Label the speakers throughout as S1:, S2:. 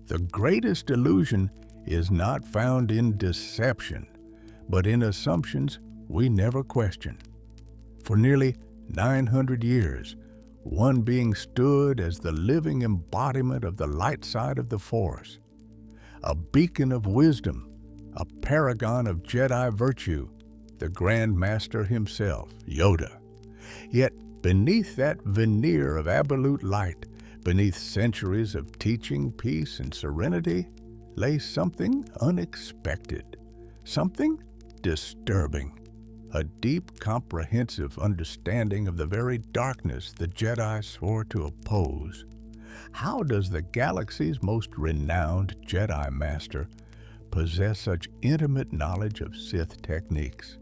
S1: The greatest illusion is not found in deception, but in assumptions we never question. For nearly 900 years, one being stood as the living embodiment of the light side of the Force, a beacon of wisdom, a paragon of Jedi virtue, the Grand Master himself, Yoda. Yet beneath that veneer of absolute light, beneath centuries of teaching, peace, and serenity, lay something unexpected, something disturbing, a deep, comprehensive understanding of the very darkness the Jedi swore to oppose. How does the galaxy's most renowned Jedi Master possess such intimate knowledge of Sith techniques?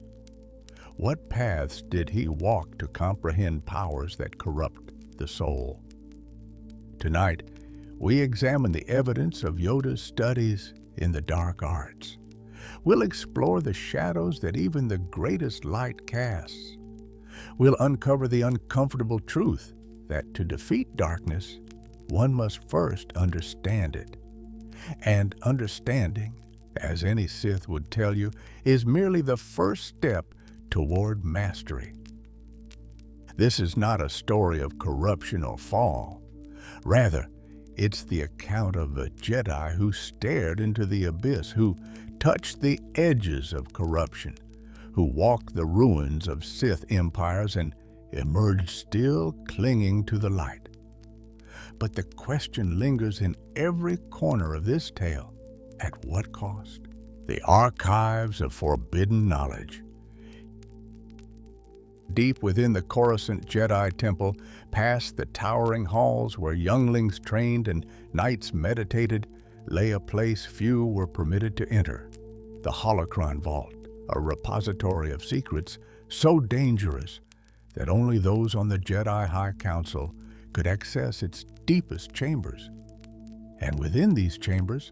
S1: What paths did he walk to comprehend powers that corrupt the soul? Tonight, we examine the evidence of Yoda's studies in the dark arts. We'll explore the shadows that even the greatest light casts. We'll uncover the uncomfortable truth that to defeat darkness, one must first understand it. And understanding, as any Sith would tell you, is merely the first step toward mastery. This is not a story of corruption or fall. Rather, it's the account of a Jedi who stared into the abyss, who touched the edges of corruption, who walked the ruins of Sith empires and emerged still clinging to the light. But the question lingers in every corner of this tale. At what cost? The archives of forbidden knowledge. Deep within the Coruscant Jedi Temple, past the towering halls where younglings trained and knights meditated, lay a place few were permitted to enter, the Holocron Vault, a repository of secrets so dangerous that only those on the Jedi High Council could access its deepest chambers. And within these chambers,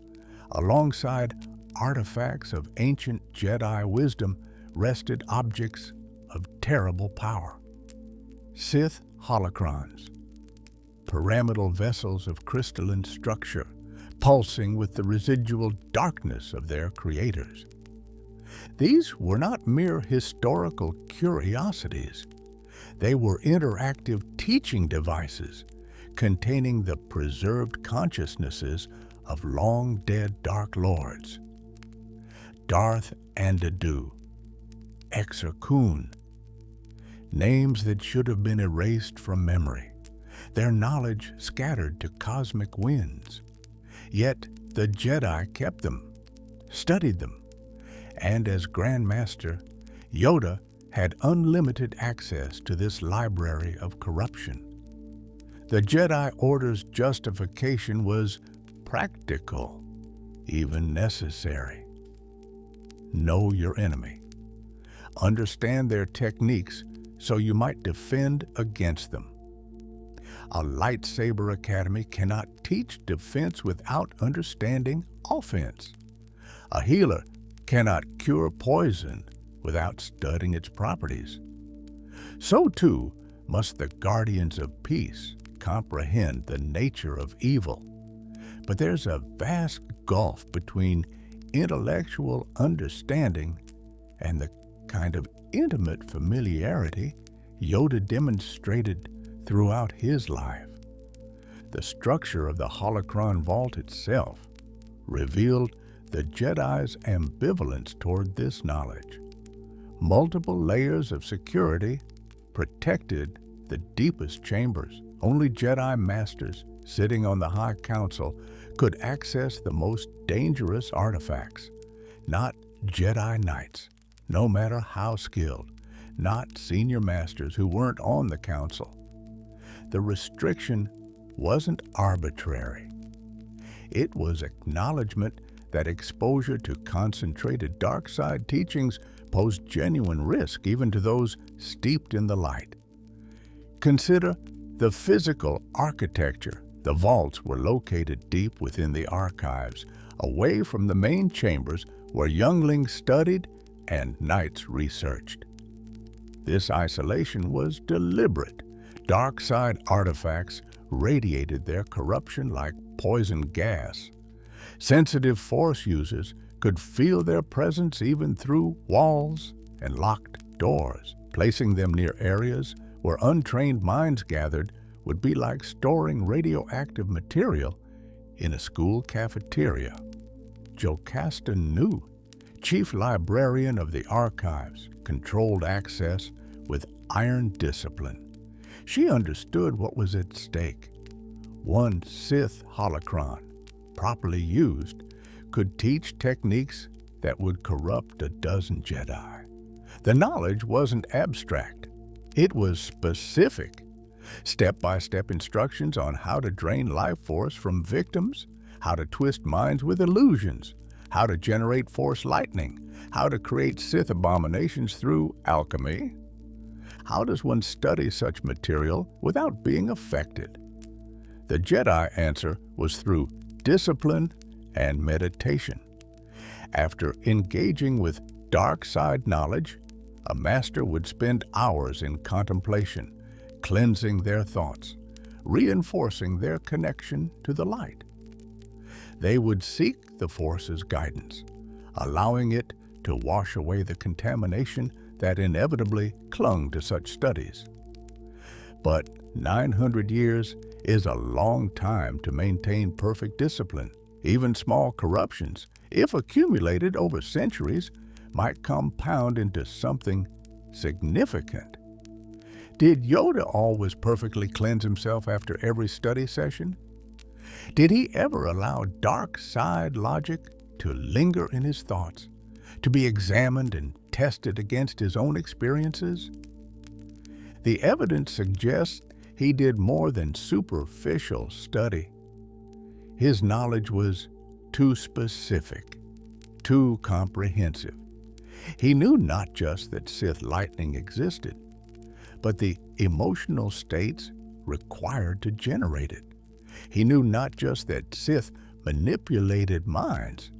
S1: alongside artifacts of ancient Jedi wisdom, rested objects of terrible power. Sith holocrons, pyramidal vessels of crystalline structure, pulsing with the residual darkness of their creators. These were not mere historical curiosities. They were interactive teaching devices containing the preserved consciousnesses of long-dead Dark Lords. Darth Andadu, Exar Kun, names that should have been erased from memory, their knowledge scattered to cosmic winds. Yet the Jedi kept them, studied them, and as Grand Master, Yoda had unlimited access to this library of corruption. The Jedi Order's justification was practical, even necessary. Know your enemy. Understand their techniques so you might defend against them. A lightsaber academy cannot teach defense without understanding offense. A healer cannot cure poison without studying its properties. So too must the guardians of peace comprehend the nature of evil. But there's a vast gulf between intellectual understanding and the kind of intimate familiarity Yoda demonstrated throughout his life. The structure of the Holocron Vault itself revealed the Jedi's ambivalence toward this knowledge. Multiple layers of security protected the deepest chambers. Only Jedi Masters sitting on the High Council could access the most dangerous artifacts, not Jedi Knights, no matter how skilled, not senior masters who weren't on the council. The restriction wasn't arbitrary. It was acknowledgement that exposure to concentrated dark side teachings posed genuine risk even to those steeped in the light. Consider the physical architecture. The vaults were located deep within the archives, away from the main chambers where younglings studied and knights researched. This isolation was deliberate. Dark side artifacts radiated their corruption like poison gas, Sensitive Force users could feel their presence even through walls and locked doors. Placing them near areas where untrained minds gathered would be like storing radioactive material in a school cafeteria. Jocasta Nu, chief librarian of the archives, controlled access with iron discipline. She understood what was at stake. One Sith holocron, properly used, could teach techniques that would corrupt a dozen Jedi. The knowledge wasn't abstract. It was specific. Step-by-step instructions on how to drain life force from victims, how to twist minds with illusions, how to generate force lightning, how to create Sith abominations through alchemy. How does one study such material without being affected? The Jedi answer was through discipline and meditation. After engaging with dark side knowledge, a master would spend hours in contemplation, cleansing their thoughts, reinforcing their connection to the light. They would seek the Force's guidance, allowing it to wash away the contamination that inevitably clung to such studies. But 900 years is a long time to maintain perfect discipline. Even small corruptions, if accumulated over centuries, might compound into something significant. Did Yoda always perfectly cleanse himself after every study session? Did he ever allow dark side logic to linger in his thoughts, to be examined and tested against his own experiences? The evidence suggests he did more than superficial study. His knowledge was too specific, too comprehensive. He knew not just that Sith lightning existed, but the emotional states required to generate it. He knew not just that Sith manipulated minds,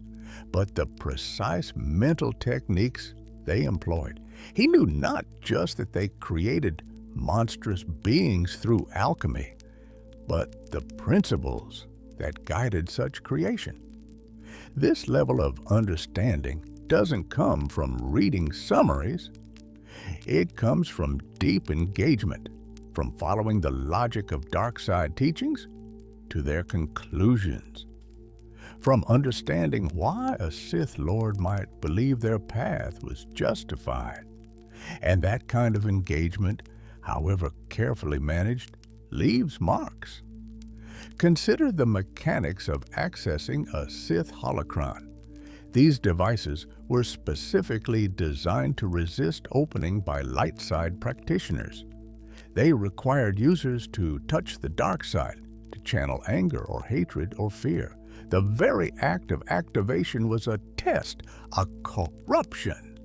S1: but the precise mental techniques they employed. He knew not just that they created monstrous beings through alchemy, but the principles that guided such creation. This level of understanding doesn't come from reading summaries. It comes from deep engagement, from following the logic of dark side teachings to their conclusions, from understanding why a Sith Lord might believe their path was justified. And that kind of engagement, however carefully managed, leaves marks. Consider the mechanics of accessing a Sith holocron. These devices were specifically designed to resist opening by light side practitioners. They required users to touch the dark side, to channel anger or hatred or fear. The very act of activation was a test, a corruption.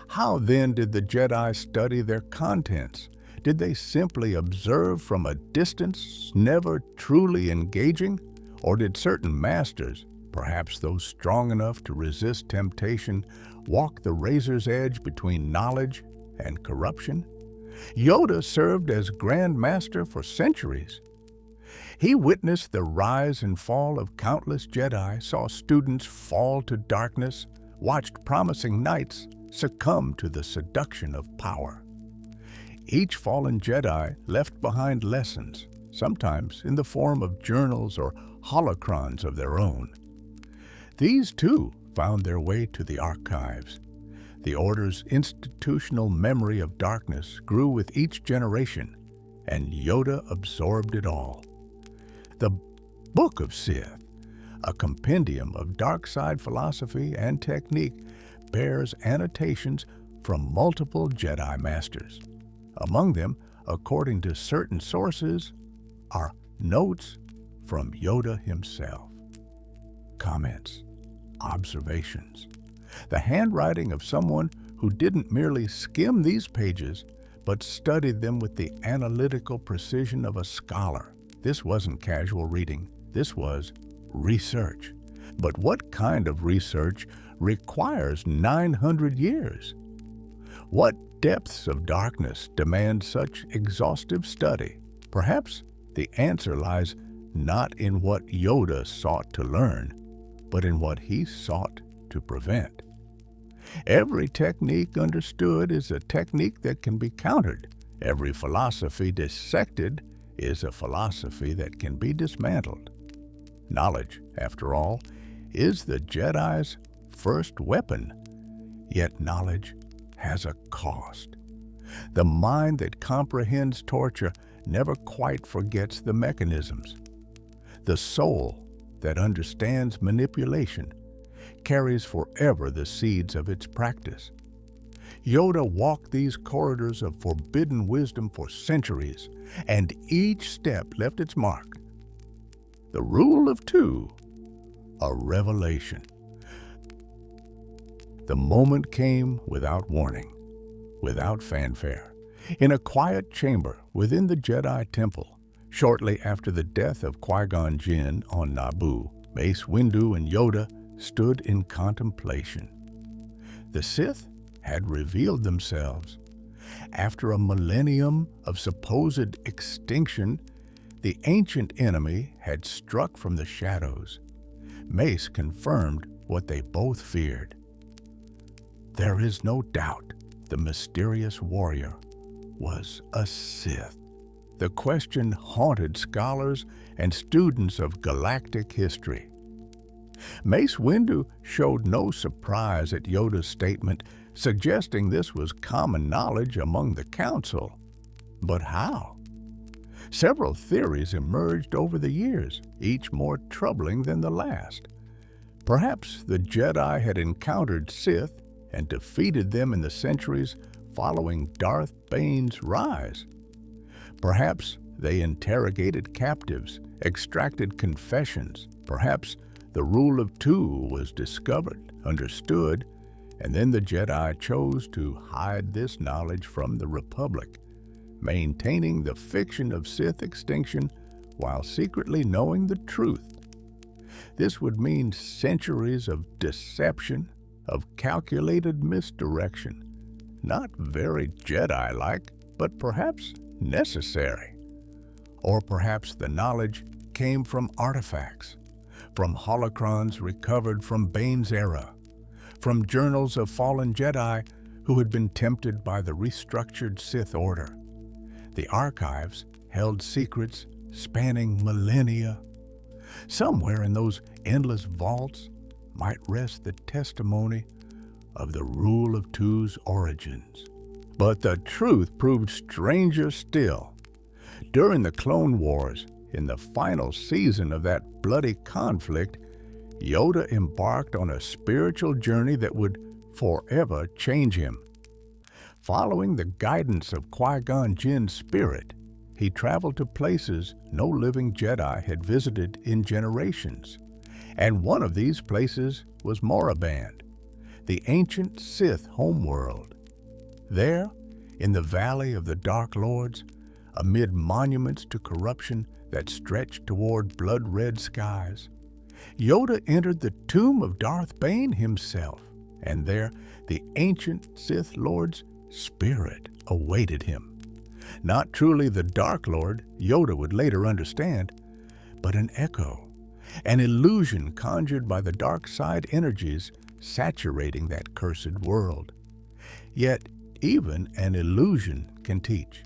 S1: How then did the Jedi study their contents? Did they simply observe from a distance, never truly engaging? Or did certain masters, perhaps those strong enough to resist temptation, walk the razor's edge between knowledge and corruption? Yoda served as Grand Master for centuries. He witnessed the rise and fall of countless Jedi, saw students fall to darkness, watched promising knights succumb to the seduction of power. Each fallen Jedi left behind lessons, sometimes in the form of journals or holocrons of their own. These, too, found their way to the archives. The Order's institutional memory of darkness grew with each generation, and Yoda absorbed it all. The Book of Sith, a compendium of dark side philosophy and technique, bears annotations from multiple Jedi Masters. Among them, according to certain sources, are notes from Yoda himself. Comments, observations. The handwriting of someone who didn't merely skim these pages, but studied them with the analytical precision of a scholar. This wasn't casual reading. This was research. But what kind of research requires 900 years? What depths of darkness demand such exhaustive study? Perhaps the answer lies not in what Yoda sought to learn, but in what he sought to prevent. Every technique understood is a technique that can be countered. Every philosophy dissected is a philosophy that can be dismantled. Knowledge, after all, is the Jedi's first weapon, yet knowledge has a cost. The mind that comprehends torture never quite forgets the mechanisms. The soul that understands manipulation carries forever the seeds of its practice. Yoda walked these corridors of forbidden wisdom for centuries, and each step left its mark. The rule of two, a revelation. The moment came without warning, without fanfare, in a quiet chamber within the Jedi Temple. Shortly after the death of Qui-Gon Jinn on Naboo, Mace Windu and Yoda stood in contemplation. The Sith had revealed themselves. After a millennium of supposed extinction, the ancient enemy had struck from the shadows. Mace confirmed what they both feared. There is no doubt the mysterious warrior was a Sith. The question haunted scholars and students of galactic history. Mace Windu showed no surprise at Yoda's statement, suggesting this was common knowledge among the Council. But how? Several theories emerged over the years, each more troubling than the last. Perhaps the Jedi had encountered Sith and defeated them in the centuries following Darth Bane's rise. Perhaps they interrogated captives, extracted confessions. Perhaps the rule of two was discovered, understood, and then the Jedi chose to hide this knowledge from the Republic, maintaining the fiction of Sith extinction while secretly knowing the truth. This would mean centuries of deception, of calculated misdirection. Not very Jedi-like, but perhaps necessary. Or perhaps the knowledge came from artifacts, from holocrons recovered from Bane's era, from journals of fallen Jedi who had been tempted by the restructured Sith Order. The archives held secrets spanning millennia. Somewhere in those endless vaults might rest the testimony of the rule of two's origins. But the truth proved stranger still. During the Clone Wars, in the final season of that bloody conflict, Yoda embarked on a spiritual journey that would forever change him. Following the guidance of Qui-Gon Jinn's spirit, he traveled to places no living Jedi had visited in generations. And one of these places was Moraband, the ancient Sith homeworld. There, in the Valley of the Dark Lords, amid monuments to corruption that stretched toward blood-red skies, Yoda entered the tomb of Darth Bane himself, and there the ancient Sith Lord's spirit awaited him. Not truly the Dark Lord, Yoda would later understand, but an echo, an illusion conjured by the dark side energies saturating that cursed world. Yet even an illusion can teach.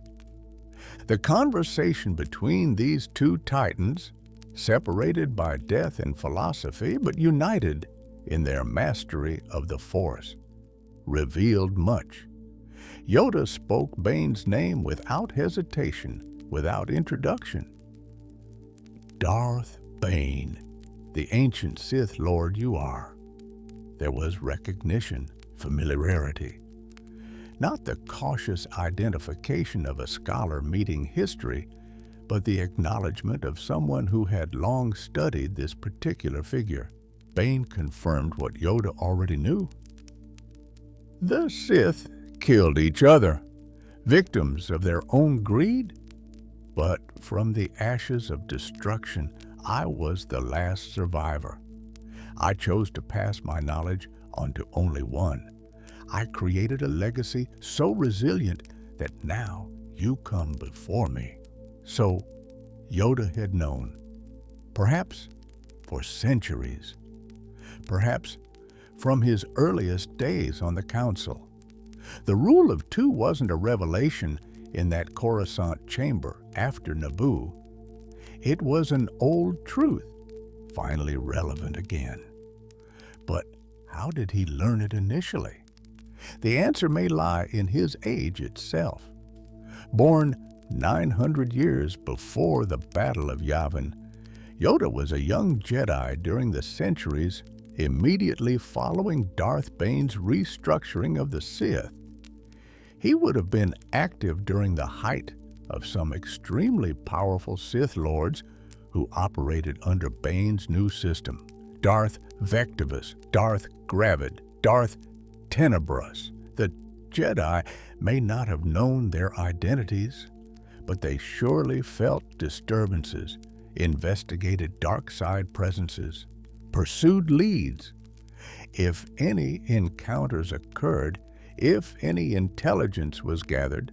S1: The conversation between these two titans, separated by death and philosophy but united in their mastery of the Force, revealed much. Yoda spoke Bane's name without hesitation, without introduction. Darth Bane, the ancient Sith Lord you are. There was recognition, familiarity. Not the cautious identification of a scholar meeting history, but the acknowledgement of someone who had long studied this particular figure. Bane confirmed what Yoda already knew. The Sith killed each other, victims of their own greed. But from the ashes of destruction, I was the last survivor. I chose to pass my knowledge on to only one. I created a legacy so resilient that now you come before me. So Yoda had known, perhaps for centuries. perhaps from his earliest days on the council. The rule of two wasn't a revelation in that Coruscant chamber after Naboo. It was an old truth, finally relevant again. But how did he learn it initially? The answer may lie in his age itself. Born 900 years before the Battle of Yavin, Yoda was a young Jedi during the centuries immediately following Darth Bane's restructuring of the Sith. He would have been active during the height of some extremely powerful Sith lords who operated under Bane's new system. Darth Vectivus, Darth Gravid, Darth Tenebrous. The Jedi may not have known their identities, but they surely felt disturbances, investigated dark side presences, pursued leads. If any encounters occurred, if any intelligence was gathered,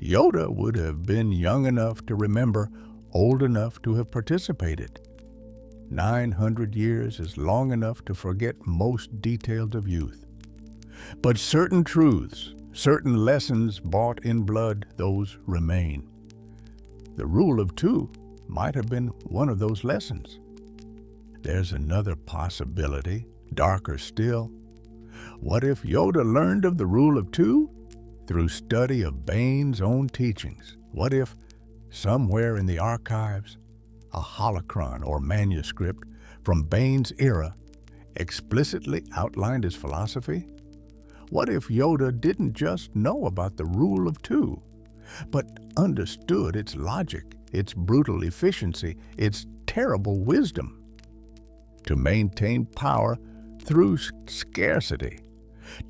S1: Yoda would have been young enough to remember, old enough to have participated. 900 years is long enough to forget most details of youth. But certain truths, certain lessons bought in blood, those remain. The rule of two might have been one of those lessons. There's another possibility, darker still. What if Yoda learned of the rule of two through study of Bane's own teachings? What if, somewhere in the archives, a holocron or manuscript from Bane's era explicitly outlined his philosophy? What if Yoda didn't just know about the rule of two, but understood its logic, its brutal efficiency, its terrible wisdom? To maintain power through scarcity,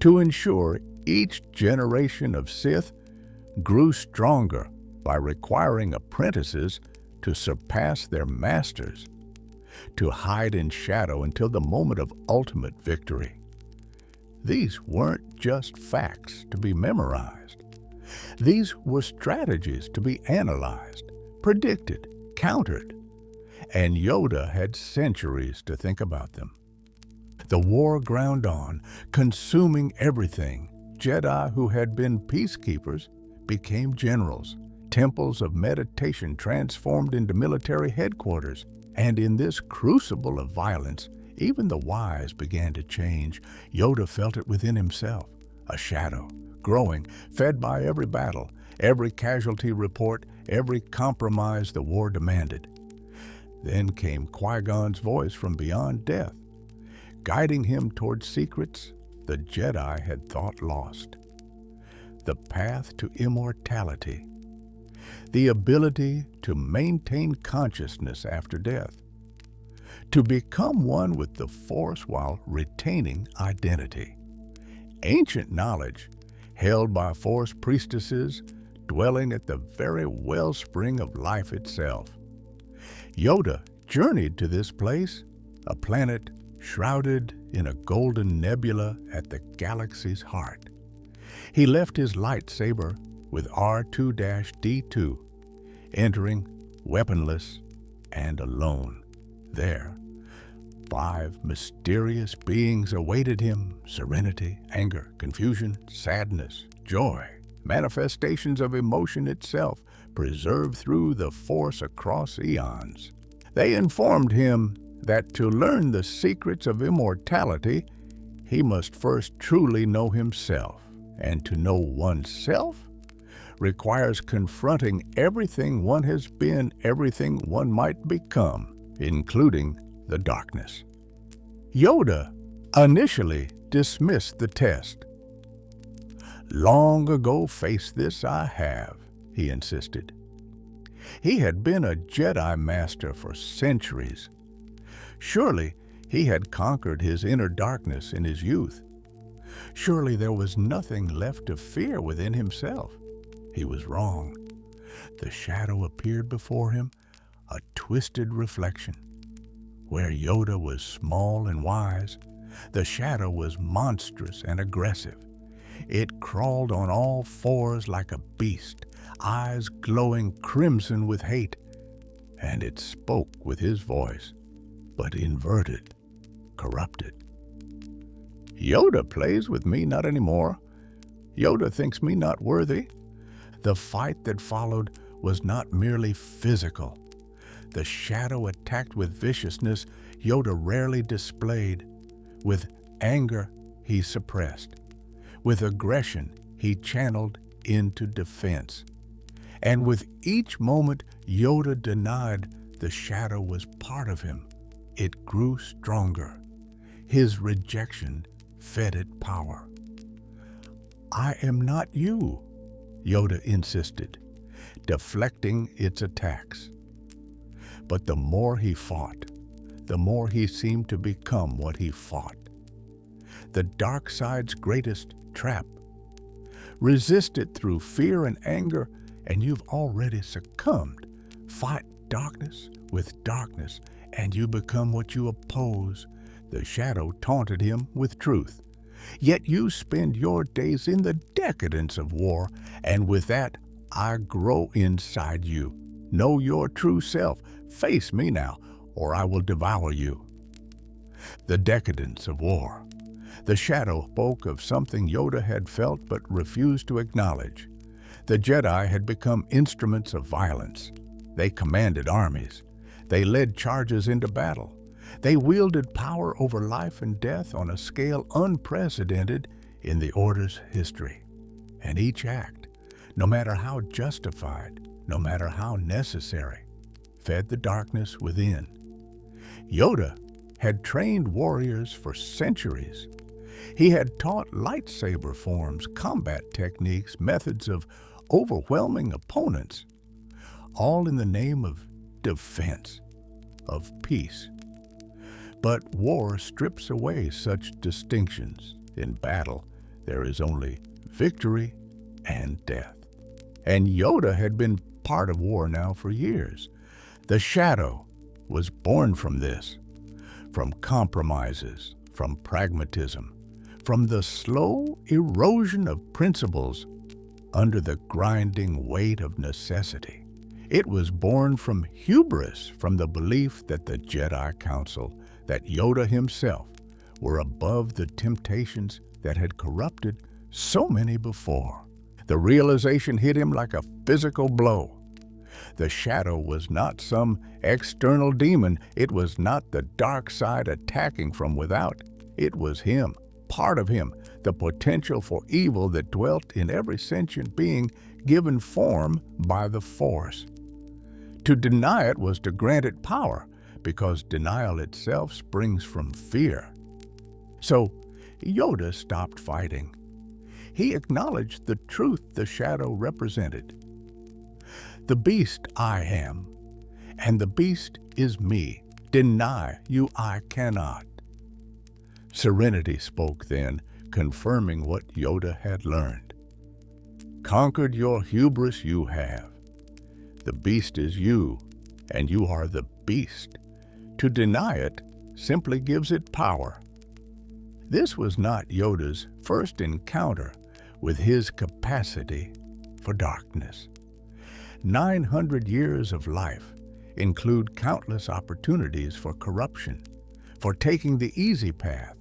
S1: to ensure each generation of Sith grew stronger by requiring apprentices to surpass their masters, to hide in shadow until the moment of ultimate victory. These weren't just facts to be memorized. These were strategies to be analyzed, predicted, countered, and Yoda had centuries to think about them. The war ground on, consuming everything. Jedi who had been peacekeepers became generals. Temples of meditation transformed into military headquarters. And in this crucible of violence, even the wise began to change. Yoda felt it within himself, a shadow, growing, fed by every battle, every casualty report, every compromise the war demanded. Then came Qui-Gon's voice from beyond death, guiding him toward secrets the Jedi had thought lost. The path to immortality, the ability to maintain consciousness after death, to become one with the Force while retaining identity. Ancient knowledge held by Force priestesses dwelling at the very wellspring of life itself. Yoda journeyed to this place, a planet shrouded in a golden nebula at the galaxy's heart. He left his lightsaber with R2-D2, entering weaponless and alone. There, 5 mysterious beings awaited him: serenity, anger, confusion, sadness, joy, manifestations of emotion itself, preserved through the Force across eons. They informed him that to learn the secrets of immortality, he must first truly know himself, and to know oneself requires confronting everything one has been, everything one might become, including the darkness. Yoda initially dismissed the test. "Long ago faced this I have," he insisted. He had been a Jedi Master for centuries. Surely he had conquered his inner darkness in his youth. Surely there was nothing left to fear within himself. He was wrong. The shadow appeared before him, a twisted reflection. Where Yoda was small and wise, the shadow was monstrous and aggressive. It crawled on all fours like a beast, eyes glowing crimson with hate, and it spoke with his voice, but inverted, corrupted. Yoda plays with me not anymore. Yoda thinks me not worthy. The fight that followed was not merely physical. The shadow attacked with viciousness Yoda rarely displayed. With anger, he suppressed. With aggression, he channeled into defense. And with each moment Yoda denied the shadow was part of him, it grew stronger. His rejection fed it power. "I am not you," Yoda insisted, deflecting its attacks. But the more he fought, the more he seemed to become what he fought. The dark side's greatest trap. Resist it through fear and anger, and you've already succumbed. Fight darkness with darkness, and you become what you oppose. The shadow taunted him with truth. Yet you spend your days in the decadence of war, and with that, I grow inside you. Know your true self. Face me now, or I will devour you. The decadence of war. The shadow spoke of something Yoda had felt but refused to acknowledge. The Jedi had become instruments of violence. They commanded armies. They led charges into battle. They wielded power over life and death on a scale unprecedented in the Order's history. And each act, no matter how justified, no matter how necessary, fed the darkness within. Yoda had trained warriors for centuries. He had taught lightsaber forms, combat techniques, methods of overwhelming opponents, all in the name of defense, of peace. But war strips away such distinctions. In battle, there is only victory and death. And Yoda had been part of war now for years. The shadow was born from this, from compromises, from pragmatism, from the slow erosion of principles under the grinding weight of necessity. It was born from hubris, from the belief that the Jedi Council, that Yoda himself, were above the temptations that had corrupted so many before. The realization hit him like a physical blow. The shadow was not some external demon. It was not the dark side attacking from without. It was him, part of him, the potential for evil that dwelt in every sentient being given form by the Force. To deny it was to grant it power, because denial itself springs from fear. So Yoda stopped fighting. He acknowledged the truth the shadow represented. The beast I am, and the beast is me. Deny you I cannot. Serenity spoke then, confirming what Yoda had learned. Conquered your hubris you have. The beast is you, and you are the beast. To deny it simply gives it power. This was not Yoda's first encounter with his capacity for darkness. 900 years of life include countless opportunities for corruption, for taking the easy path,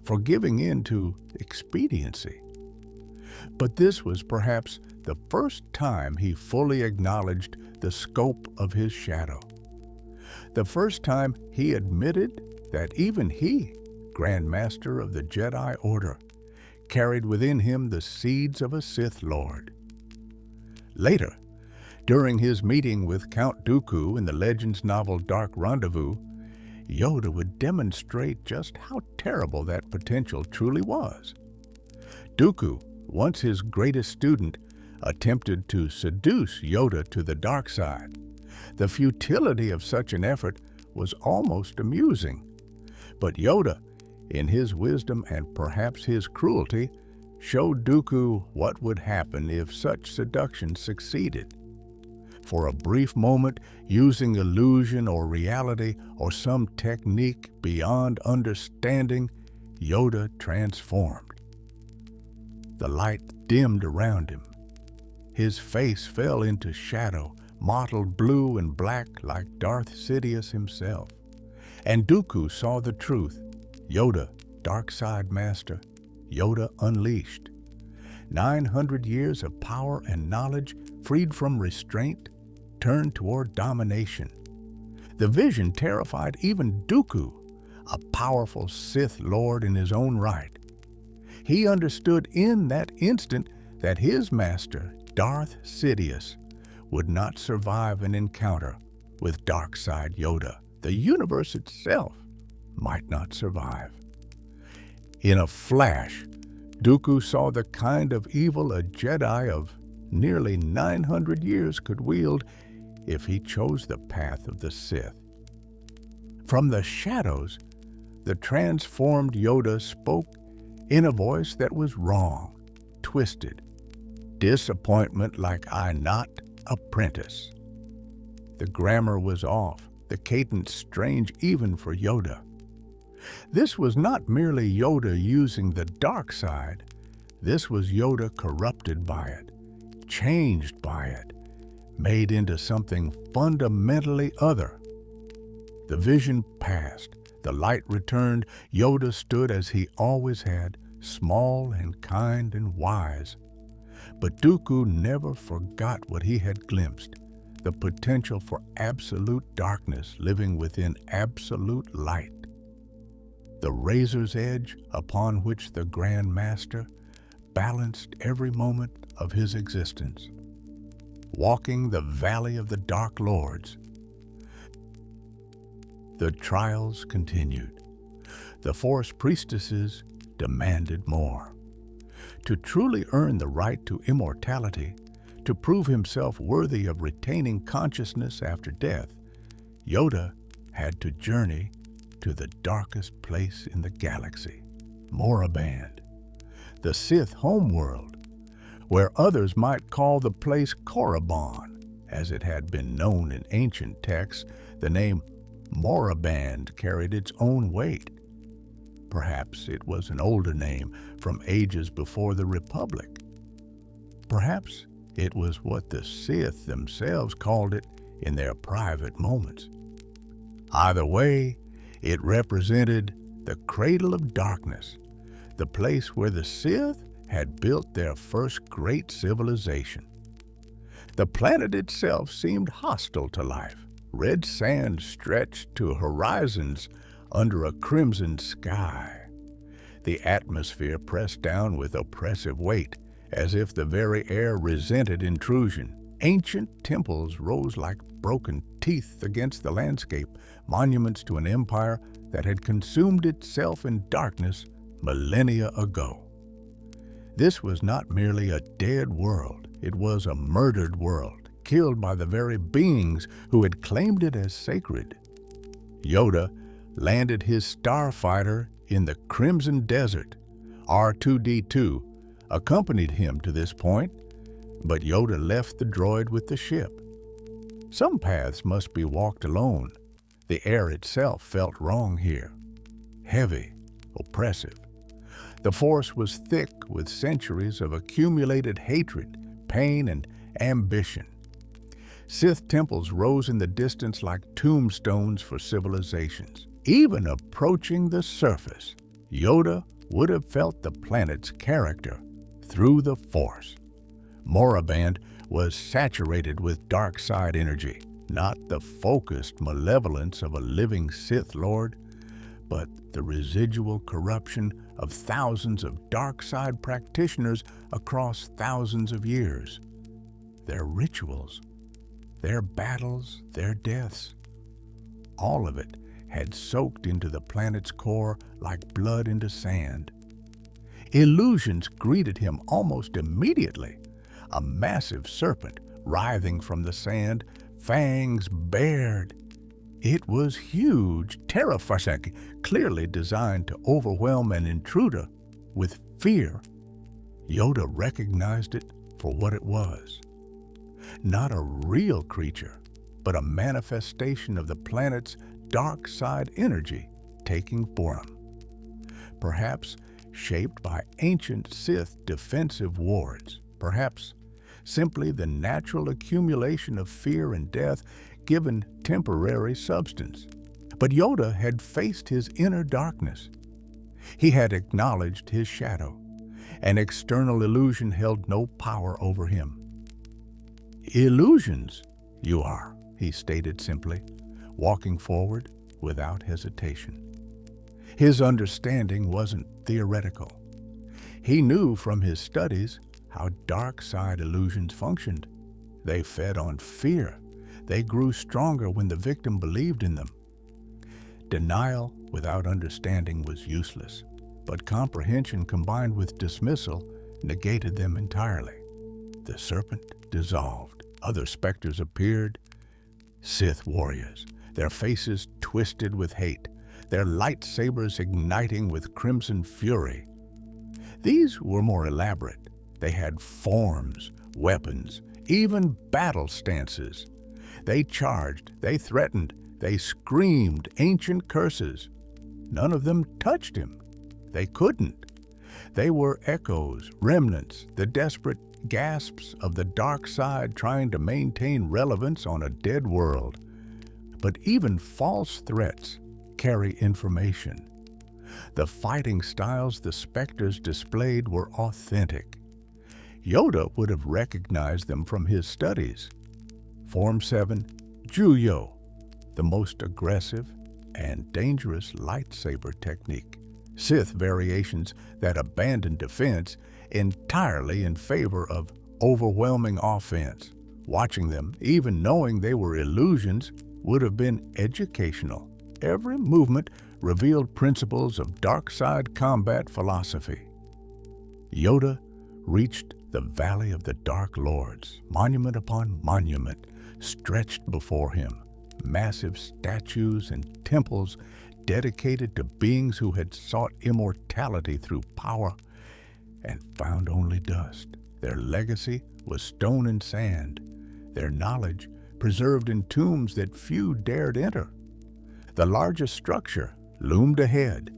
S1: for giving in to expediency. But this was perhaps the first time he fully acknowledged the scope of his shadow. The first time he admitted that even he, Grand Master of the Jedi Order, carried within him the seeds of a Sith Lord. Later, during his meeting with Count Dooku in the Legends novel Dark Rendezvous, Yoda would demonstrate just how terrible that potential truly was. Dooku, once his greatest student, attempted to seduce Yoda to the dark side. The futility of such an effort was almost amusing. But Yoda, in his wisdom and perhaps his cruelty, showed Dooku what would happen if such seduction succeeded. For a brief moment, using illusion or reality or some technique beyond understanding, Yoda transformed. The light dimmed around him. His face fell into shadow, mottled blue and black like Darth Sidious himself. And Dooku saw the truth. Yoda dark side master, Yoda unleashed. 900 years of power and knowledge freed from restraint turned toward domination. The vision terrified even Dooku, a powerful Sith Lord in his own right. He understood in that instant that his master, Darth Sidious, would not survive an encounter with dark side Yoda. The universe itself might not survive. In a flash, Dooku saw the kind of evil a Jedi of nearly 900 years could wield if he chose the path of the Sith. From the shadows, the transformed Yoda spoke in a voice that was wrong, twisted, disappointment like I not apprentice. The grammar was off, the cadence strange even for Yoda. This was not merely Yoda using the dark side. This was Yoda corrupted by it, changed by it, made into something fundamentally other. The vision passed, the light returned. Yoda stood as he always had, small and kind and wise. But Dooku never forgot what he had glimpsed, the potential for absolute darkness living within absolute light. The razor's edge upon which the Grand Master balanced every moment of his existence. Walking the valley of the Dark Lords. The trials continued. The Force priestesses demanded more. To truly earn the right to immortality, to prove himself worthy of retaining consciousness after death, Yoda had to journey to the darkest place in the galaxy, Moraband, the Sith homeworld, where others might call the place Korriban. As it had been known in ancient texts, the name Moraband carried its own weight. Perhaps it was an older name from ages before the Republic. Perhaps it was what the Sith themselves called it in their private moments. Either way, it represented the cradle of darkness, the place where the Sith had built their first great civilization. The planet itself seemed hostile to life. Red sand stretched to horizons under a crimson sky. The atmosphere pressed down with oppressive weight, as if the very air resented intrusion. Ancient temples rose like broken teeth against the landscape, monuments to an empire that had consumed itself in darkness millennia ago. This was not merely a dead world, it was a murdered world, killed by the very beings who had claimed it as sacred. Yoda landed his starfighter in the Crimson Desert. R2-D2 accompanied him to this point, but Yoda left the droid with the ship. Some paths must be walked alone. The air itself felt wrong here. Heavy, oppressive. The Force was thick with centuries of accumulated hatred, pain, and ambition. Sith temples rose in the distance like tombstones for civilizations. Even approaching the surface, Yoda would have felt the planet's character through the Force. Moraband was saturated with dark side energy, not the focused malevolence of a living Sith Lord, but the residual corruption of thousands of dark side practitioners across thousands of years. Their rituals, their battles, their deaths, all of it had soaked into the planet's core like blood into sand. Illusions greeted him almost immediately. A massive serpent writhing from the sand, fangs bared. It was huge, terrifying, clearly designed to overwhelm an intruder with fear. Yoda recognized it for what it was. Not a real creature, but a manifestation of the planet's dark side energy taking form. Perhaps shaped by ancient Sith defensive wards, perhaps simply the natural accumulation of fear and death given temporary substance. But Yoda had faced his inner darkness. He had acknowledged his shadow. An external illusion held no power over him. "Illusions, you are," he stated simply, walking forward without hesitation. His understanding wasn't theoretical. He knew from his studies how dark side illusions functioned. They fed on fear. They grew stronger when the victim believed in them. Denial without understanding was useless, but comprehension combined with dismissal negated them entirely. The serpent dissolved. Other specters appeared, Sith warriors, their faces twisted with hate, their lightsabers igniting with crimson fury. These were more elaborate. They had forms, weapons, even battle stances. They charged, they threatened, they screamed ancient curses. None of them touched him. They couldn't. They were echoes, remnants, the desperate gasps of the dark side trying to maintain relevance on a dead world. But even false threats carry information. The fighting styles the specters displayed were authentic. Yoda would have recognized them from his studies. Form 7, Juyo, the most aggressive and dangerous lightsaber technique. Sith variations that abandoned defense entirely in favor of overwhelming offense. Watching them, even knowing they were illusions, would have been educational. Every movement revealed principles of dark side combat philosophy. Yoda reached the Valley of the Dark Lords. Monument upon monument stretched before him. Massive statues and temples dedicated to beings who had sought immortality through power and found only dust. Their legacy was stone and sand, their knowledge preserved in tombs that few dared enter. The largest structure loomed ahead.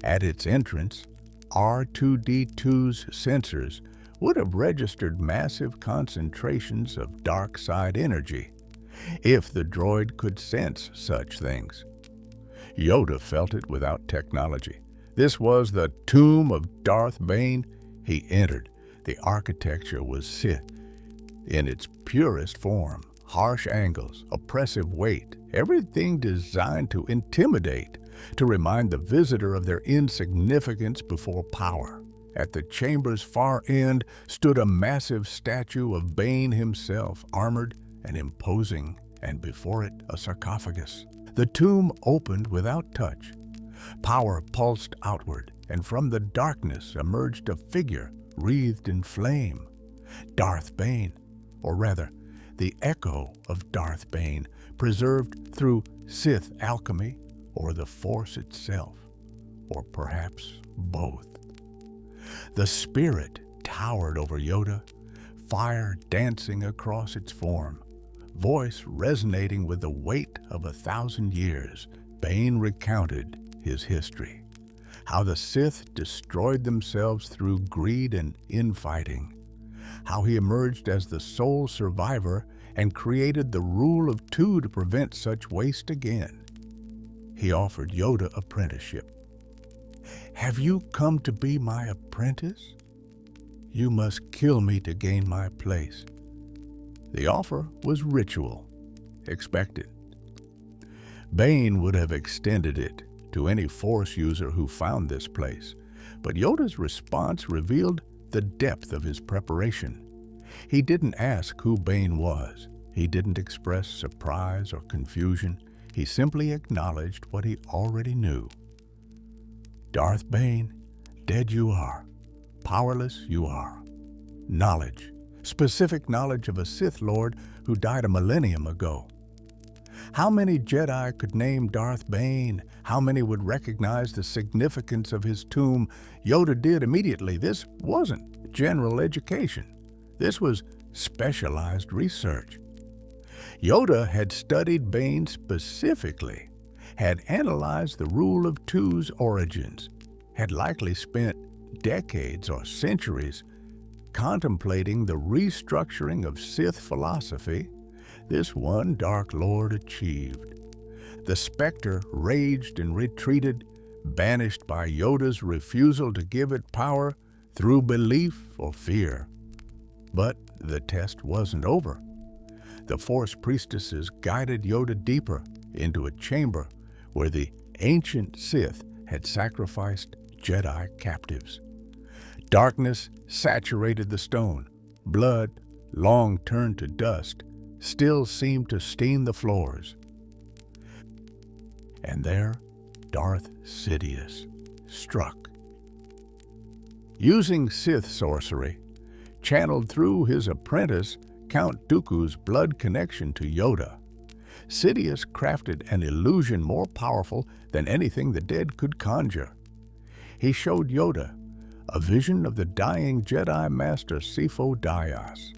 S1: At its entrance, R2-D2's sensors would have registered massive concentrations of dark side energy, if the droid could sense such things. Yoda felt it without technology. This was the tomb of Darth Bane. He entered. The architecture was Sith in its purest form. Harsh angles, oppressive weight, everything designed to intimidate, to remind the visitor of their insignificance before power. At the chamber's far end stood a massive statue of Bane himself, armored and imposing, and before it a sarcophagus. The tomb opened without touch. Power pulsed outward, and from the darkness emerged a figure wreathed in flame. Darth Bane, or rather, the echo of Darth Bane, preserved through Sith alchemy or the Force itself, or perhaps both. The spirit towered over Yoda, fire dancing across its form, voice resonating with the weight of 1,000 years. Bane recounted his history, how the Sith destroyed themselves through greed and infighting, how he emerged as the sole survivor and created the rule of two to prevent such waste again. He offered Yoda apprenticeship. "Have you come to be my apprentice? You must kill me to gain my place." The offer was ritual, expected. Bane would have extended it to any Force user who found this place, but Yoda's response revealed the depth of his preparation. He didn't ask who Bane was. He didn't express surprise or confusion. He simply acknowledged what he already knew. "Darth Bane, dead you are. Powerless you are. Knowledge, specific knowledge of a Sith Lord who died a millennium ago. How many Jedi could name Darth Bane? How many would recognize the significance of his tomb? Yoda did immediately. This wasn't general education. This was specialized research. Yoda had studied Bane specifically, had analyzed the Rule of Two's origins, had likely spent decades or centuries contemplating the restructuring of Sith philosophy. This one Dark Lord achieved. The specter raged and retreated, banished by Yoda's refusal to give it power through belief or fear. But the test wasn't over. The Force priestesses guided Yoda deeper into a chamber where the ancient Sith had sacrificed Jedi captives. Darkness saturated the stone. Blood, long turned to dust, still seemed to stain the floors. And there, Darth Sidious struck. Using Sith sorcery, channeled through his apprentice, Count Dooku's blood connection to Yoda, Sidious crafted an illusion more powerful than anything the dead could conjure. He showed Yoda a vision of the dying Jedi Master Sifo Dyas,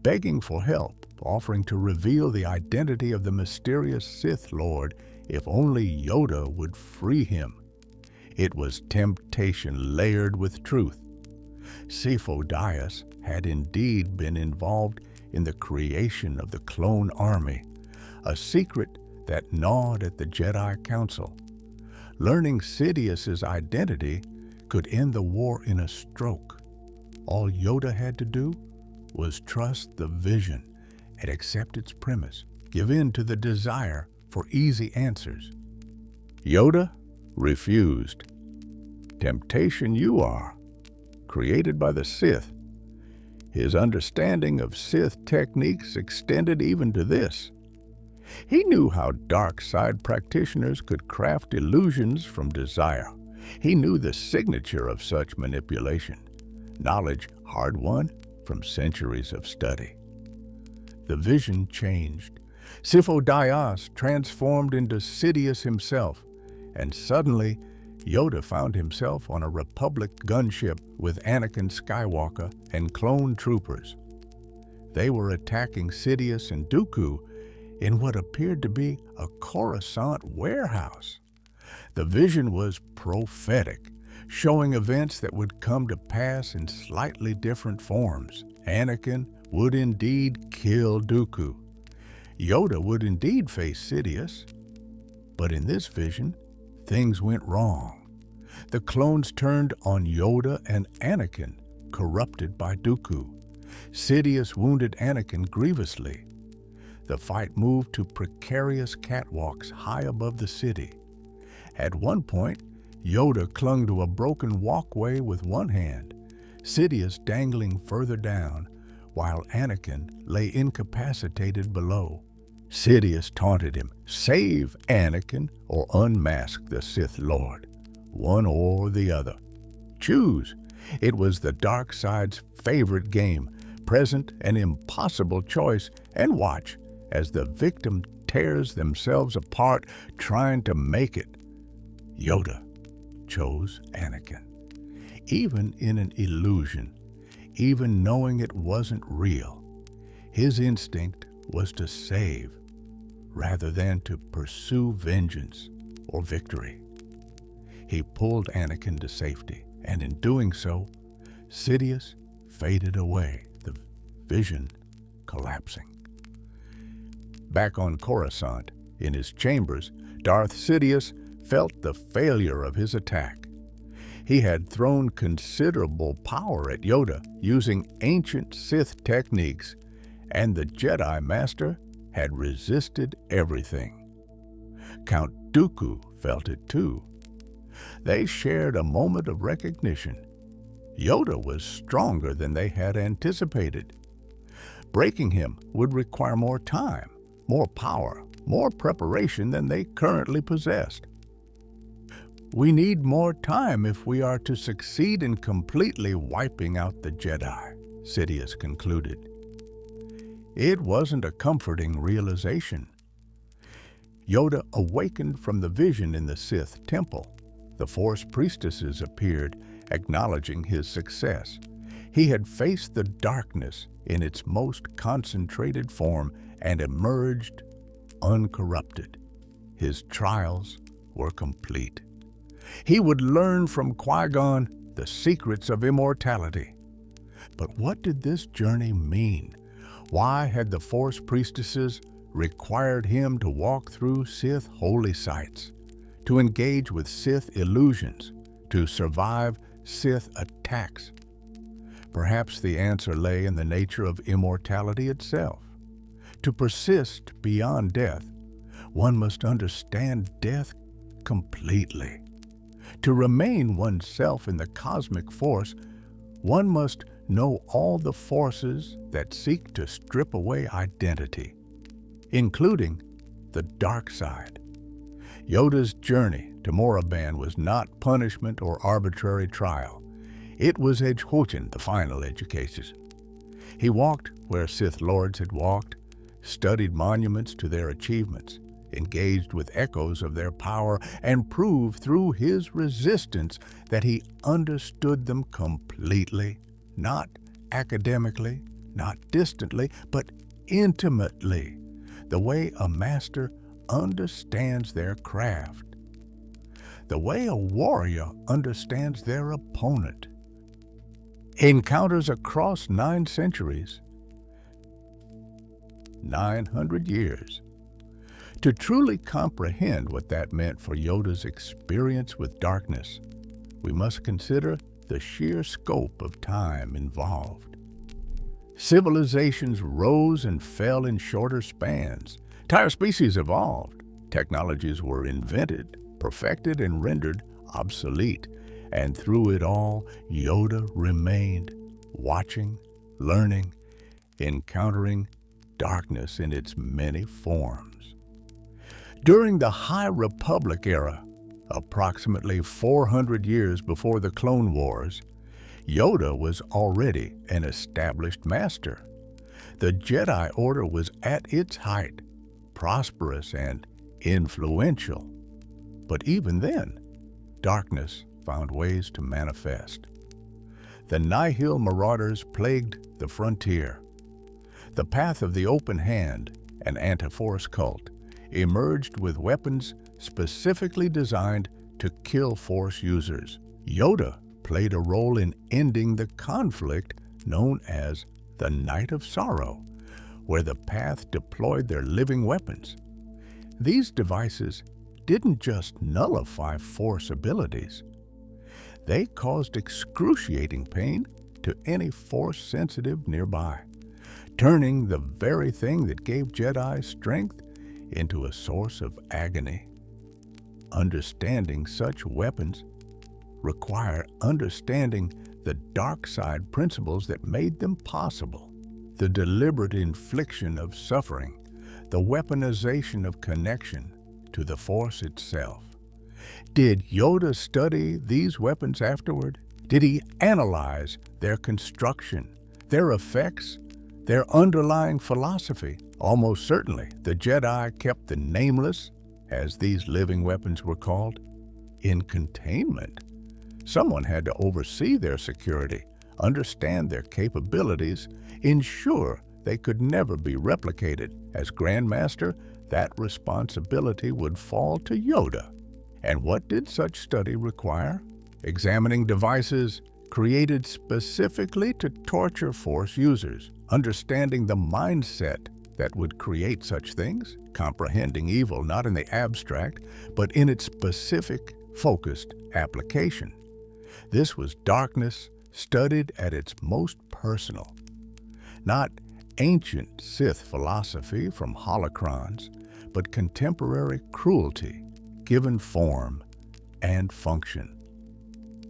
S1: begging for help, offering to reveal the identity of the mysterious Sith Lord if only Yoda would free him. It was temptation layered with truth. Sifo Dyas had indeed been involved in the creation of the clone army, a secret that gnawed at the Jedi Council. Learning Sidious's identity could end the war in a stroke. All Yoda had to do was trust the vision and accept its premise, give in to the desire for easy answers. Yoda refused. Temptation you are, created by the Sith. His understanding of Sith techniques extended even to this. He knew how dark side practitioners could craft illusions from desire. He knew the signature of such manipulation, knowledge hard-won from centuries of study. The vision changed. Sifo Dyas transformed into Sidious himself, and suddenly Yoda found himself on a Republic gunship with Anakin Skywalker and clone troopers. They were attacking Sidious and Dooku in what appeared to be a Coruscant warehouse. The vision was prophetic, showing events that would come to pass in slightly different forms. Anakin would indeed kill Dooku. Yoda would indeed face Sidious. But in this vision, things went wrong. The clones turned on Yoda and Anakin, corrupted by Dooku. Sidious wounded Anakin grievously. The fight moved to precarious catwalks high above the city. At one point, Yoda clung to a broken walkway with one hand, Sidious dangling further down, while Anakin lay incapacitated below. Sidious taunted him, "Save Anakin or unmask the Sith Lord. One or the other. Choose." It was the dark side's favorite game, present an impossible choice, and watch as the victim tears themselves apart trying to make it. Yoda chose Anakin. Even in an illusion, even knowing it wasn't real, his instinct was to save rather than to pursue vengeance or victory. He pulled Anakin to safety, and in doing so, Sidious faded away, the vision collapsing. Back on Coruscant, in his chambers, Darth Sidious felt the failure of his attack. He had thrown considerable power at Yoda using ancient Sith techniques, and the Jedi Master had resisted everything. Count Dooku felt it too. They shared a moment of recognition. Yoda was stronger than they had anticipated. Breaking him would require more time, more power, more preparation than they currently possessed. We need more time if we are to succeed in completely wiping out the Jedi, Sidious concluded. It wasn't a comforting realization. Yoda awakened from the vision in the Sith temple. The Force priestesses appeared, acknowledging his success. He had faced the darkness in its most concentrated form and emerged uncorrupted. His trials were complete. He would learn from Qui-Gon the secrets of immortality. But what did this journey mean? Why had the Force priestesses required him to walk through Sith holy sites, to engage with Sith illusions, to survive Sith attacks. Perhaps the answer lay in the nature of immortality itself. To persist beyond death, one must understand death completely. To remain oneself in the cosmic force, one must know all the forces that seek to strip away identity, including the dark side. Yoda's journey to Moraban was not punishment or arbitrary trial. It was Edgehochen, the final education. He walked where Sith lords had walked, studied monuments to their achievements, engaged with echoes of their power, and proved through his resistance that he understood them completely, not academically, not distantly, but intimately, the way a master understands their craft, the way a warrior understands their opponent. Encounters across 9 centuries, 900 years. To truly comprehend what that meant for Yoda's experience with darkness, we must consider the sheer scope of time involved. Civilizations rose and fell in shorter spans. Entire species evolved. Technologies were invented, perfected, and rendered obsolete. And through it all, Yoda remained, watching, learning, encountering darkness in its many forms. During the High Republic era, approximately 400 years before the Clone Wars, Yoda was already an established master. The Jedi Order was at its height, prosperous and influential. But even then, darkness found ways to manifest. The Nihil marauders plagued the frontier. The Path of the Open Hand, an anti-Force cult, emerged with weapons specifically designed to kill Force users. Yoda played a role in ending the conflict known as the Night of Sorrow, where the Path deployed their living weapons. These devices didn't just nullify Force abilities. They caused excruciating pain to any Force-sensitive nearby, turning the very thing that gave Jedi strength into a source of agony. Understanding such weapons require understanding the dark side principles that made them possible. The deliberate infliction of suffering, the weaponization of connection to the Force itself. Did Yoda study these weapons afterward? Did he analyze their construction, their effects, their underlying philosophy? Almost certainly, the Jedi kept the Nameless, as these living weapons were called, in containment. Someone had to oversee their security, understand their capabilities, ensure they could never be replicated. As Grand Master, that responsibility would fall to Yoda. And what did such study require? Examining devices created specifically to torture Force users, understanding the mindset that would create such things, comprehending evil not in the abstract, but in its specific, focused application. This was darkness studied at its most personal. Not ancient Sith philosophy from holocrons, but contemporary cruelty given form and function.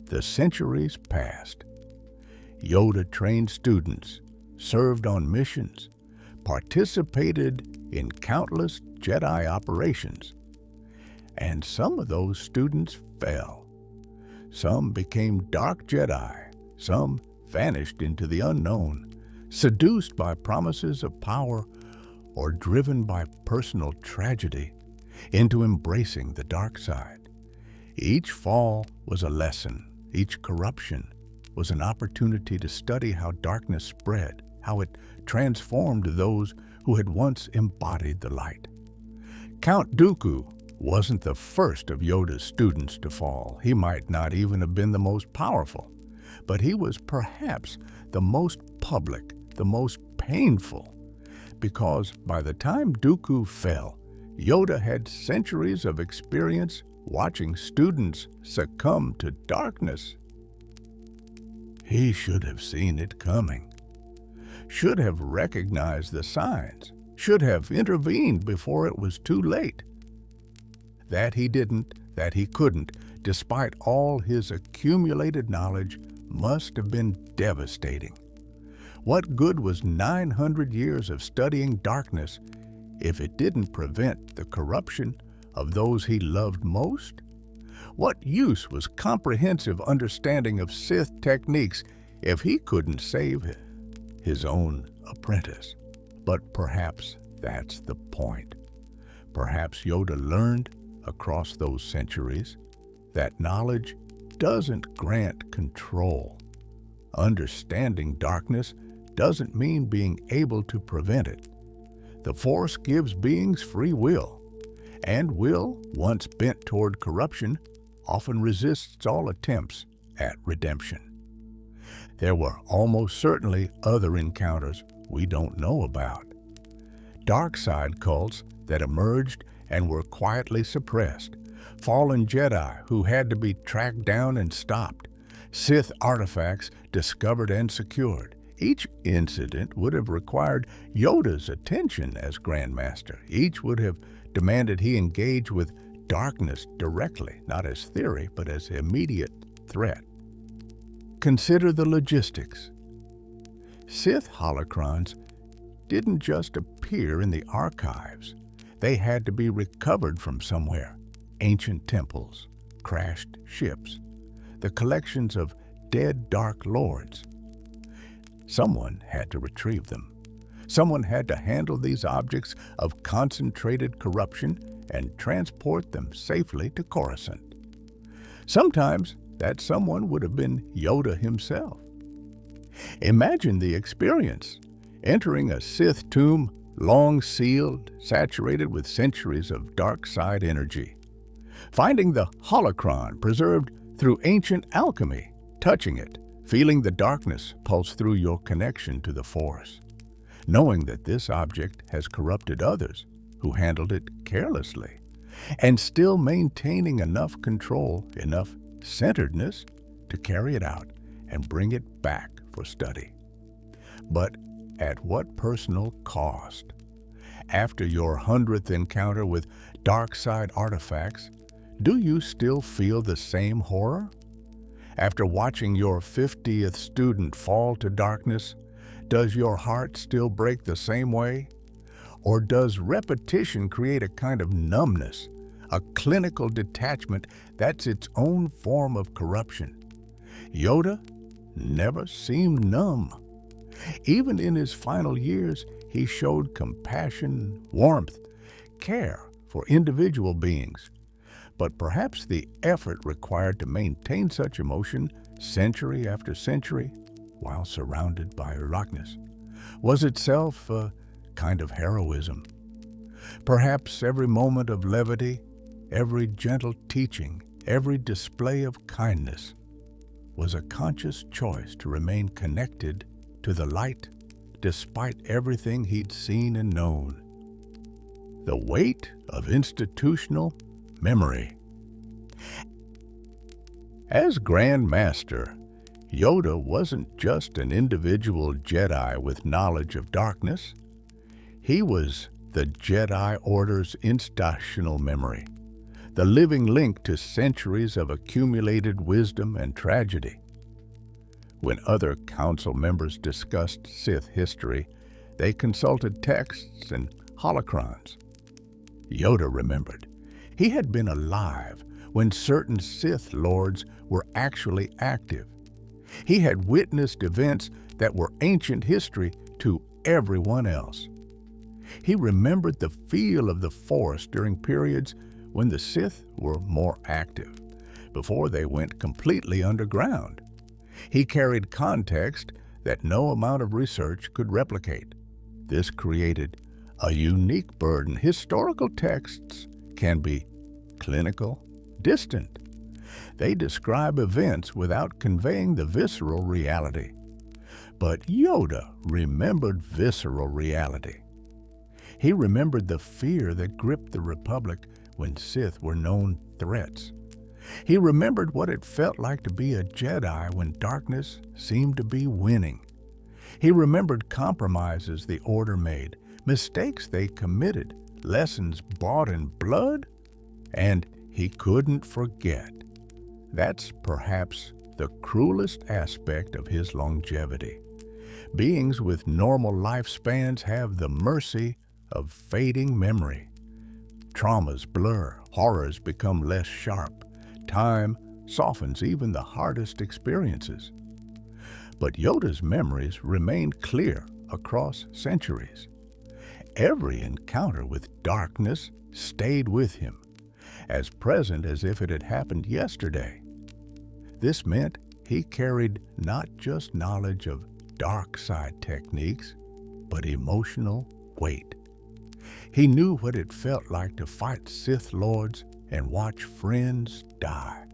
S1: The centuries passed. Yoda trained students, served on missions, participated in countless Jedi operations. And some of those students fell. Some became dark Jedi. Some vanished into the unknown, seduced by promises of power or driven by personal tragedy into embracing the dark side. Each fall was a lesson. Each corruption was an opportunity to study how darkness spread, how it transformed those who had once embodied the light. Count Dooku wasn't the first of Yoda's students to fall. He might not even have been the most powerful, but he was perhaps the most public, the most painful, because by the time Dooku fell, Yoda had centuries of experience watching students succumb to darkness. He should have seen it coming, should have recognized the signs, should have intervened before it was too late. That he didn't, that he couldn't, despite all his accumulated knowledge, must have been devastating. What good was 900 years of studying darkness if it didn't prevent the corruption of those he loved most? What use was comprehensive understanding of Sith techniques if he couldn't save his own apprentice? But perhaps that's the point. Perhaps Yoda learned across those centuries that knowledge doesn't grant control. Understanding darkness doesn't mean being able to prevent it. The Force gives beings free will, and will, once bent toward corruption, often resists all attempts at redemption. There were almost certainly other encounters we don't know about. Dark side cults that emerged and were quietly suppressed, fallen Jedi who had to be tracked down and stopped, Sith artifacts discovered and secured. Each incident would have required Yoda's attention as Grand Master. Each would have demanded he engage with darkness directly, not as theory, but as immediate threat. Consider the logistics. Sith holocrons didn't just appear in the archives. They had to be recovered from somewhere. Ancient temples, crashed ships, the collections of dead Dark Lords. Someone had to retrieve them. Someone had to handle these objects of concentrated corruption and transport them safely to Coruscant. Sometimes that someone would have been Yoda himself. Imagine the experience, entering a Sith tomb long sealed, saturated with centuries of dark side energy. Finding the holocron preserved through ancient alchemy, touching it, feeling the darkness pulse through your connection to the Force, knowing that this object has corrupted others who handled it carelessly, and still maintaining enough control, enough centeredness to carry it out and bring it back for study. But at what personal cost? After your 100th encounter with dark side artifacts, do you still feel the same horror? After watching your 50th student fall to darkness, does your heart still break the same way? Or does repetition create a kind of numbness, a clinical detachment that's its own form of corruption? Yoda never seemed numb. Even in his final years, he showed compassion, warmth, care for individual beings. But perhaps the effort required to maintain such emotion century after century, while surrounded by darkness, was itself a kind of heroism. Perhaps every moment of levity, every gentle teaching, every display of kindness was a conscious choice to remain connected to the light despite everything he'd seen and known. The weight of institutional memory. As Grand Master, Yoda wasn't just an individual Jedi with knowledge of darkness. He was the Jedi Order's institutional memory, the living link to centuries of accumulated wisdom and tragedy. When other council members discussed Sith history, they consulted texts and holocrons. Yoda remembered. He had been alive when certain Sith lords were actually active. He had witnessed events that were ancient history to everyone else. He remembered the feel of the Force during periods when the Sith were more active, before they went completely underground. He carried context that no amount of research could replicate. This created a unique burden. Historical texts can be clinical, distant. They describe events without conveying the visceral reality. But Yoda remembered visceral reality. He remembered the fear that gripped the Republic when Sith were known threats. He remembered what it felt like to be a Jedi when darkness seemed to be winning. He remembered compromises the Order made, mistakes they committed, lessons bought in blood, and he couldn't forget. That's perhaps the cruelest aspect of his longevity. Beings with normal lifespans have the mercy of fading memory. Traumas blur, horrors become less sharp. Time softens even the hardest experiences. But Yoda's memories remained clear across centuries. Every encounter with darkness stayed with him, as present as if it had happened yesterday. This meant he carried not just knowledge of dark side techniques, but emotional weight. He knew what it felt like to fight Sith Lords and watch friends die.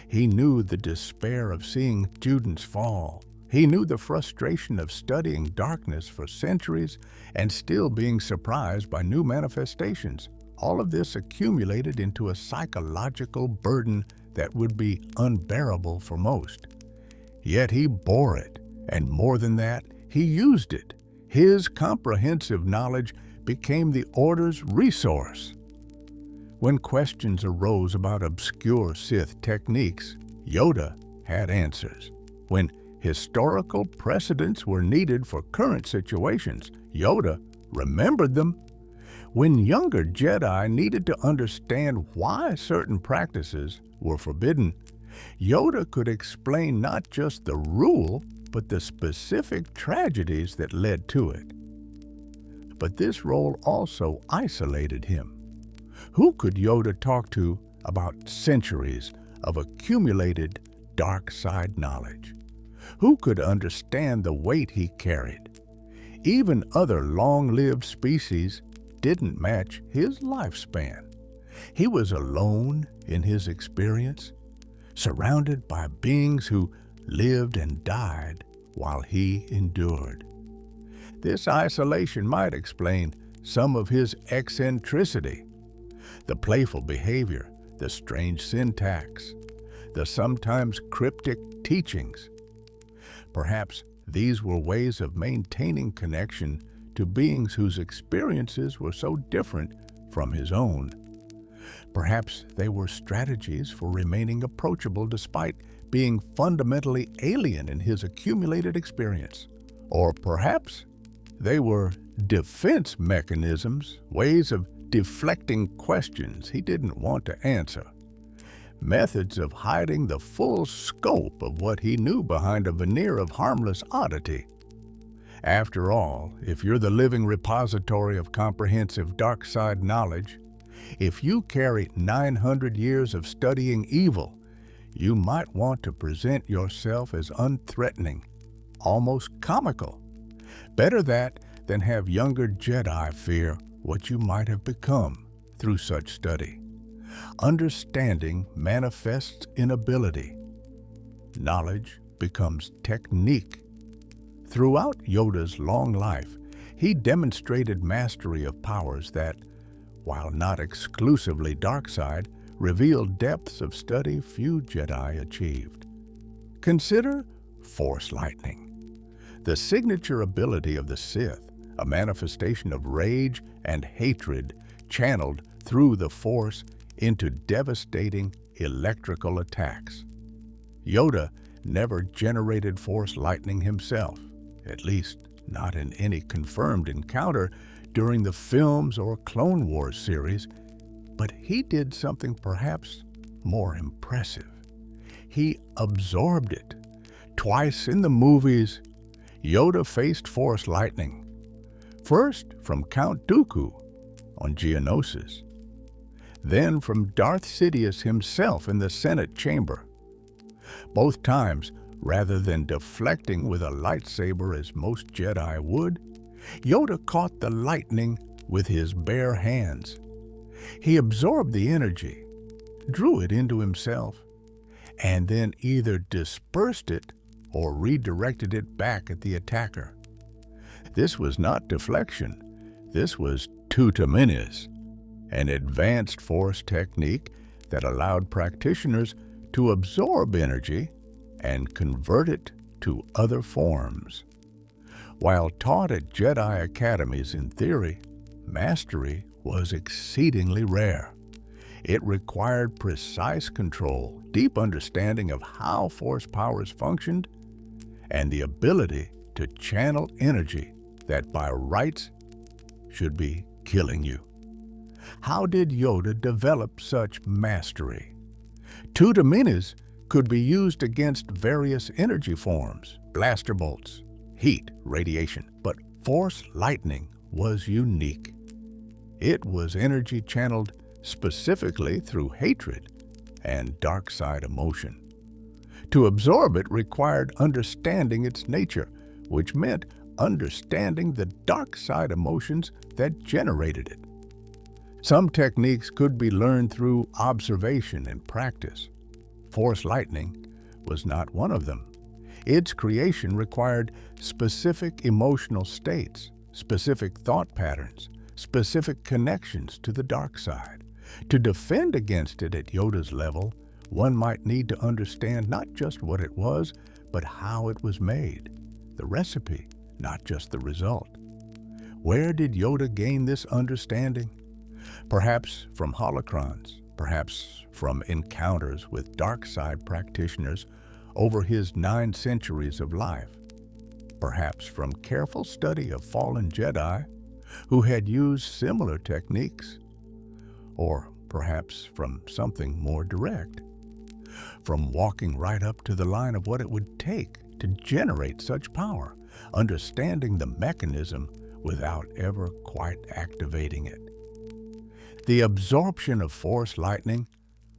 S1: He knew the despair of seeing students fall. He knew the frustration of studying darkness for centuries and still being surprised by new manifestations. All of this accumulated into a psychological burden that would be unbearable for most. Yet he bore it, and more than that, he used it. His comprehensive knowledge became the Order's resource. When questions arose about obscure Sith techniques, Yoda had answers. When historical precedents were needed for current situations, Yoda remembered them. When younger Jedi needed to understand why certain practices were forbidden, Yoda could explain not just the rule, but the specific tragedies that led to it. But this role also isolated him. Who could Yoda talk to about centuries of accumulated dark side knowledge? Who could understand the weight he carried? Even other long-lived species didn't match his lifespan. He was alone in his experience, surrounded by beings who lived and died while he endured. This isolation might explain some of his eccentricity, the playful behavior, the strange syntax, the sometimes cryptic teachings. Perhaps these were ways of maintaining connection to beings whose experiences were so different from his own. Perhaps they were strategies for remaining approachable despite being fundamentally alien in his accumulated experience. Or perhaps they were defense mechanisms, ways of deflecting questions he didn't want to answer, methods of hiding the full scope of what he knew behind a veneer of harmless oddity. After all, if you're the living repository of comprehensive dark side knowledge, if you carry 900 years of studying evil, you might want to present yourself as unthreatening, almost comical. Better that than have younger Jedi fear what you might have become through such study. Understanding manifests in ability. Knowledge becomes technique. Throughout Yoda's long life, he demonstrated mastery of powers that, while not exclusively dark side, revealed depths of study few Jedi achieved. Consider Force lightning, the signature ability of the Sith, a manifestation of rage and hatred channeled through the Force into devastating electrical attacks. Yoda never generated Force lightning himself, at least not in any confirmed encounter during the films or Clone Wars series, but he did something perhaps more impressive. He absorbed it. Twice in the movies, Yoda faced Force lightning. First from Count Dooku on Geonosis, then from Darth Sidious himself in the Senate chamber. Both times, rather than deflecting with a lightsaber as most Jedi would, Yoda caught the lightning with his bare hands. He absorbed the energy, drew it into himself, and then either dispersed it or redirected it back at the attacker. This was not deflection. This was Tutaminis, an advanced force technique that allowed practitioners to absorb energy and convert it to other forms. While taught at Jedi academies in theory, mastery was exceedingly rare. It required precise control, deep understanding of how force powers functioned, and the ability to channel energy that by rights should be killing you. How did Yoda develop such mastery? Tutaminis could be used against various energy forms, blaster bolts, heat, radiation, but force lightning was unique. It was energy channeled specifically through hatred and dark side emotion. To absorb it required understanding its nature, which meant understanding the dark side emotions that generated it. Some techniques could be learned through observation and practice. Force lightning was not one of them. Its creation required specific emotional states, specific thought patterns, specific connections to the dark side. To defend against it at Yoda's level, one might need to understand not just what it was, but how it was made. The recipe, not just the result. Where did Yoda gain this understanding? Perhaps from holocrons, perhaps from encounters with dark side practitioners over his 9 centuries of life. Perhaps from careful study of fallen Jedi who had used similar techniques. Or perhaps from something more direct, from walking right up to the line of what it would take to generate such power, understanding the mechanism without ever quite activating it. The absorption of Force lightning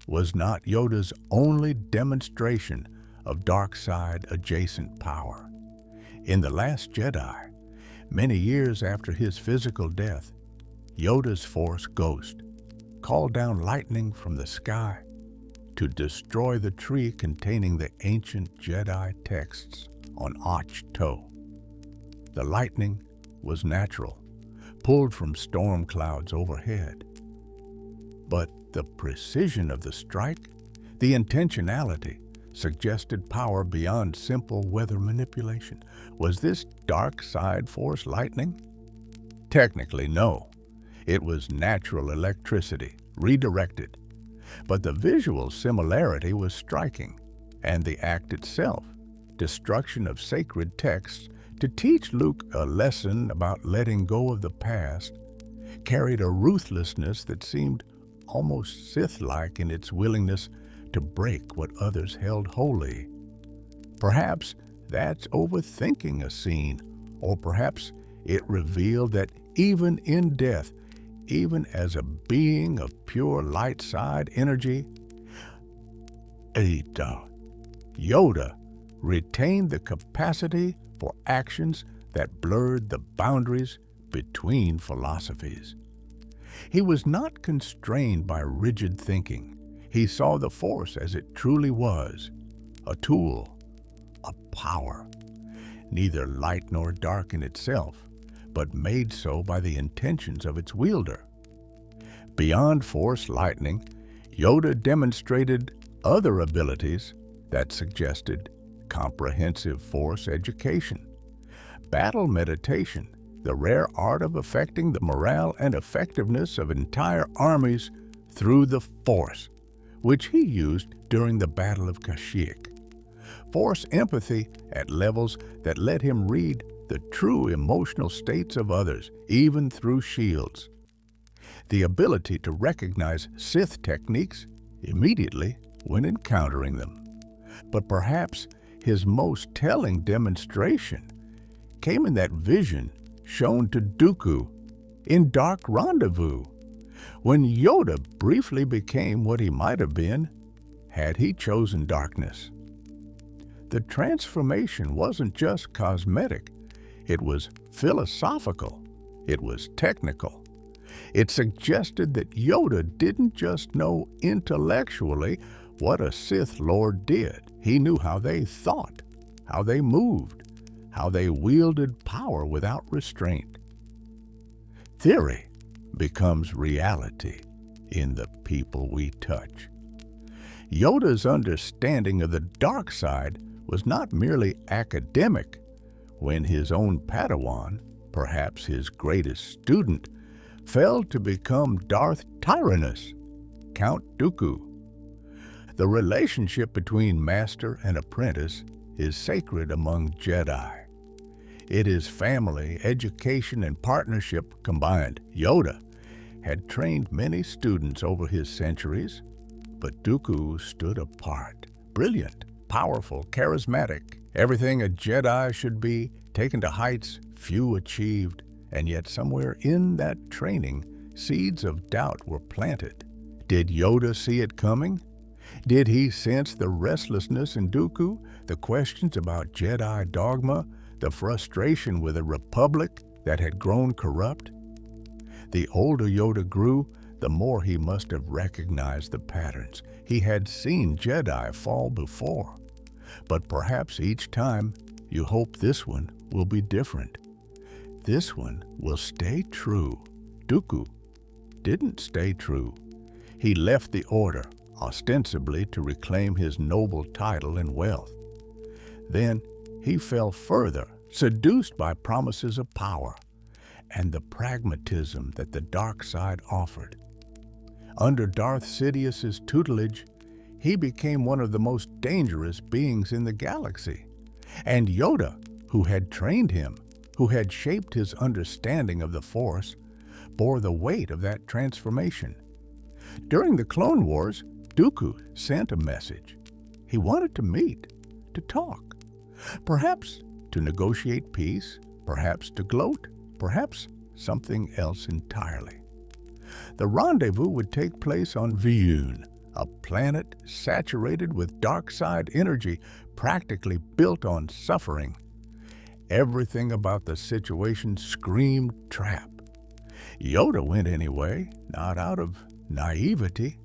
S1: was not Yoda's only demonstration of dark side adjacent power. In The Last Jedi, many years after his physical death, Yoda's Force ghost called down lightning from the sky to destroy the tree containing the ancient Jedi texts on Ahch-To. The lightning was natural, pulled from storm clouds overhead. But the precision of the strike, the intentionality, suggested power beyond simple weather manipulation. Was this dark side Force lightning? Technically, no. It was natural electricity, redirected. But the visual similarity was striking, and the act itself, destruction of sacred texts to teach Luke a lesson about letting go of the past, carried a ruthlessness that seemed almost Sith-like in its willingness to break what others held holy. Perhaps that's overthinking a scene, or perhaps it revealed that even in death, even as a being of pure light side energy, Yoda retained the capacity for actions that blurred the boundaries between philosophies. He was not constrained by rigid thinking. He saw the Force as it truly was, a tool, a power, neither light nor dark in itself, but made so by the intentions of its wielder. Beyond Force lightning, Yoda demonstrated other abilities that suggested comprehensive Force education. Battle meditation, the rare art of affecting the morale and effectiveness of entire armies through the Force, which he used during the Battle of Kashyyyk. Force empathy at levels that let him read the true emotional states of others, even through shields. The ability to recognize Sith techniques immediately when encountering them. But perhaps his most telling demonstration came in that vision shown to Dooku in Dark Rendezvous, when Yoda briefly became what he might have been had he chosen darkness. The transformation wasn't just cosmetic, it was philosophical, it was technical. It suggested that Yoda didn't just know intellectually what a Sith Lord did. He knew how they thought, how they moved, how they wielded power without restraint. Theory becomes reality in the people we touch. Yoda's understanding of the dark side was not merely academic. When his own Padawan, perhaps his greatest student, fell to become Darth Tyrannus, Count Dooku. The relationship between master and apprentice is sacred among Jedi. It is family, education, and partnership combined. Yoda had trained many students over his centuries, but Dooku stood apart. Brilliant, powerful, charismatic, everything a Jedi should be, taken to heights few achieved, and yet somewhere in that training, seeds of doubt were planted. Did Yoda see it coming? Did he sense the restlessness in Dooku, the questions about Jedi dogma, the frustration with a republic that had grown corrupt? The older Yoda grew, the more he must have recognized the patterns. He had seen Jedi fall before. But perhaps each time, you hope this one will be different. This one will stay true. Dooku didn't stay true. He left the Order, ostensibly to reclaim his noble title and wealth. Then he fell further, seduced by promises of power and the pragmatism that the dark side offered. Under Darth Sidious's tutelage, he became one of the most dangerous beings in the galaxy. And Yoda, who had trained him, who had shaped his understanding of the Force, bore the weight of that transformation. During the Clone Wars, Dooku sent a message. He wanted to meet, to talk, perhaps to negotiate peace, perhaps to gloat, perhaps something else entirely. The rendezvous would take place on Vyun, a planet saturated with dark side energy, practically built on suffering. Everything about the situation screamed trap. Yoda went anyway, not out of naivety.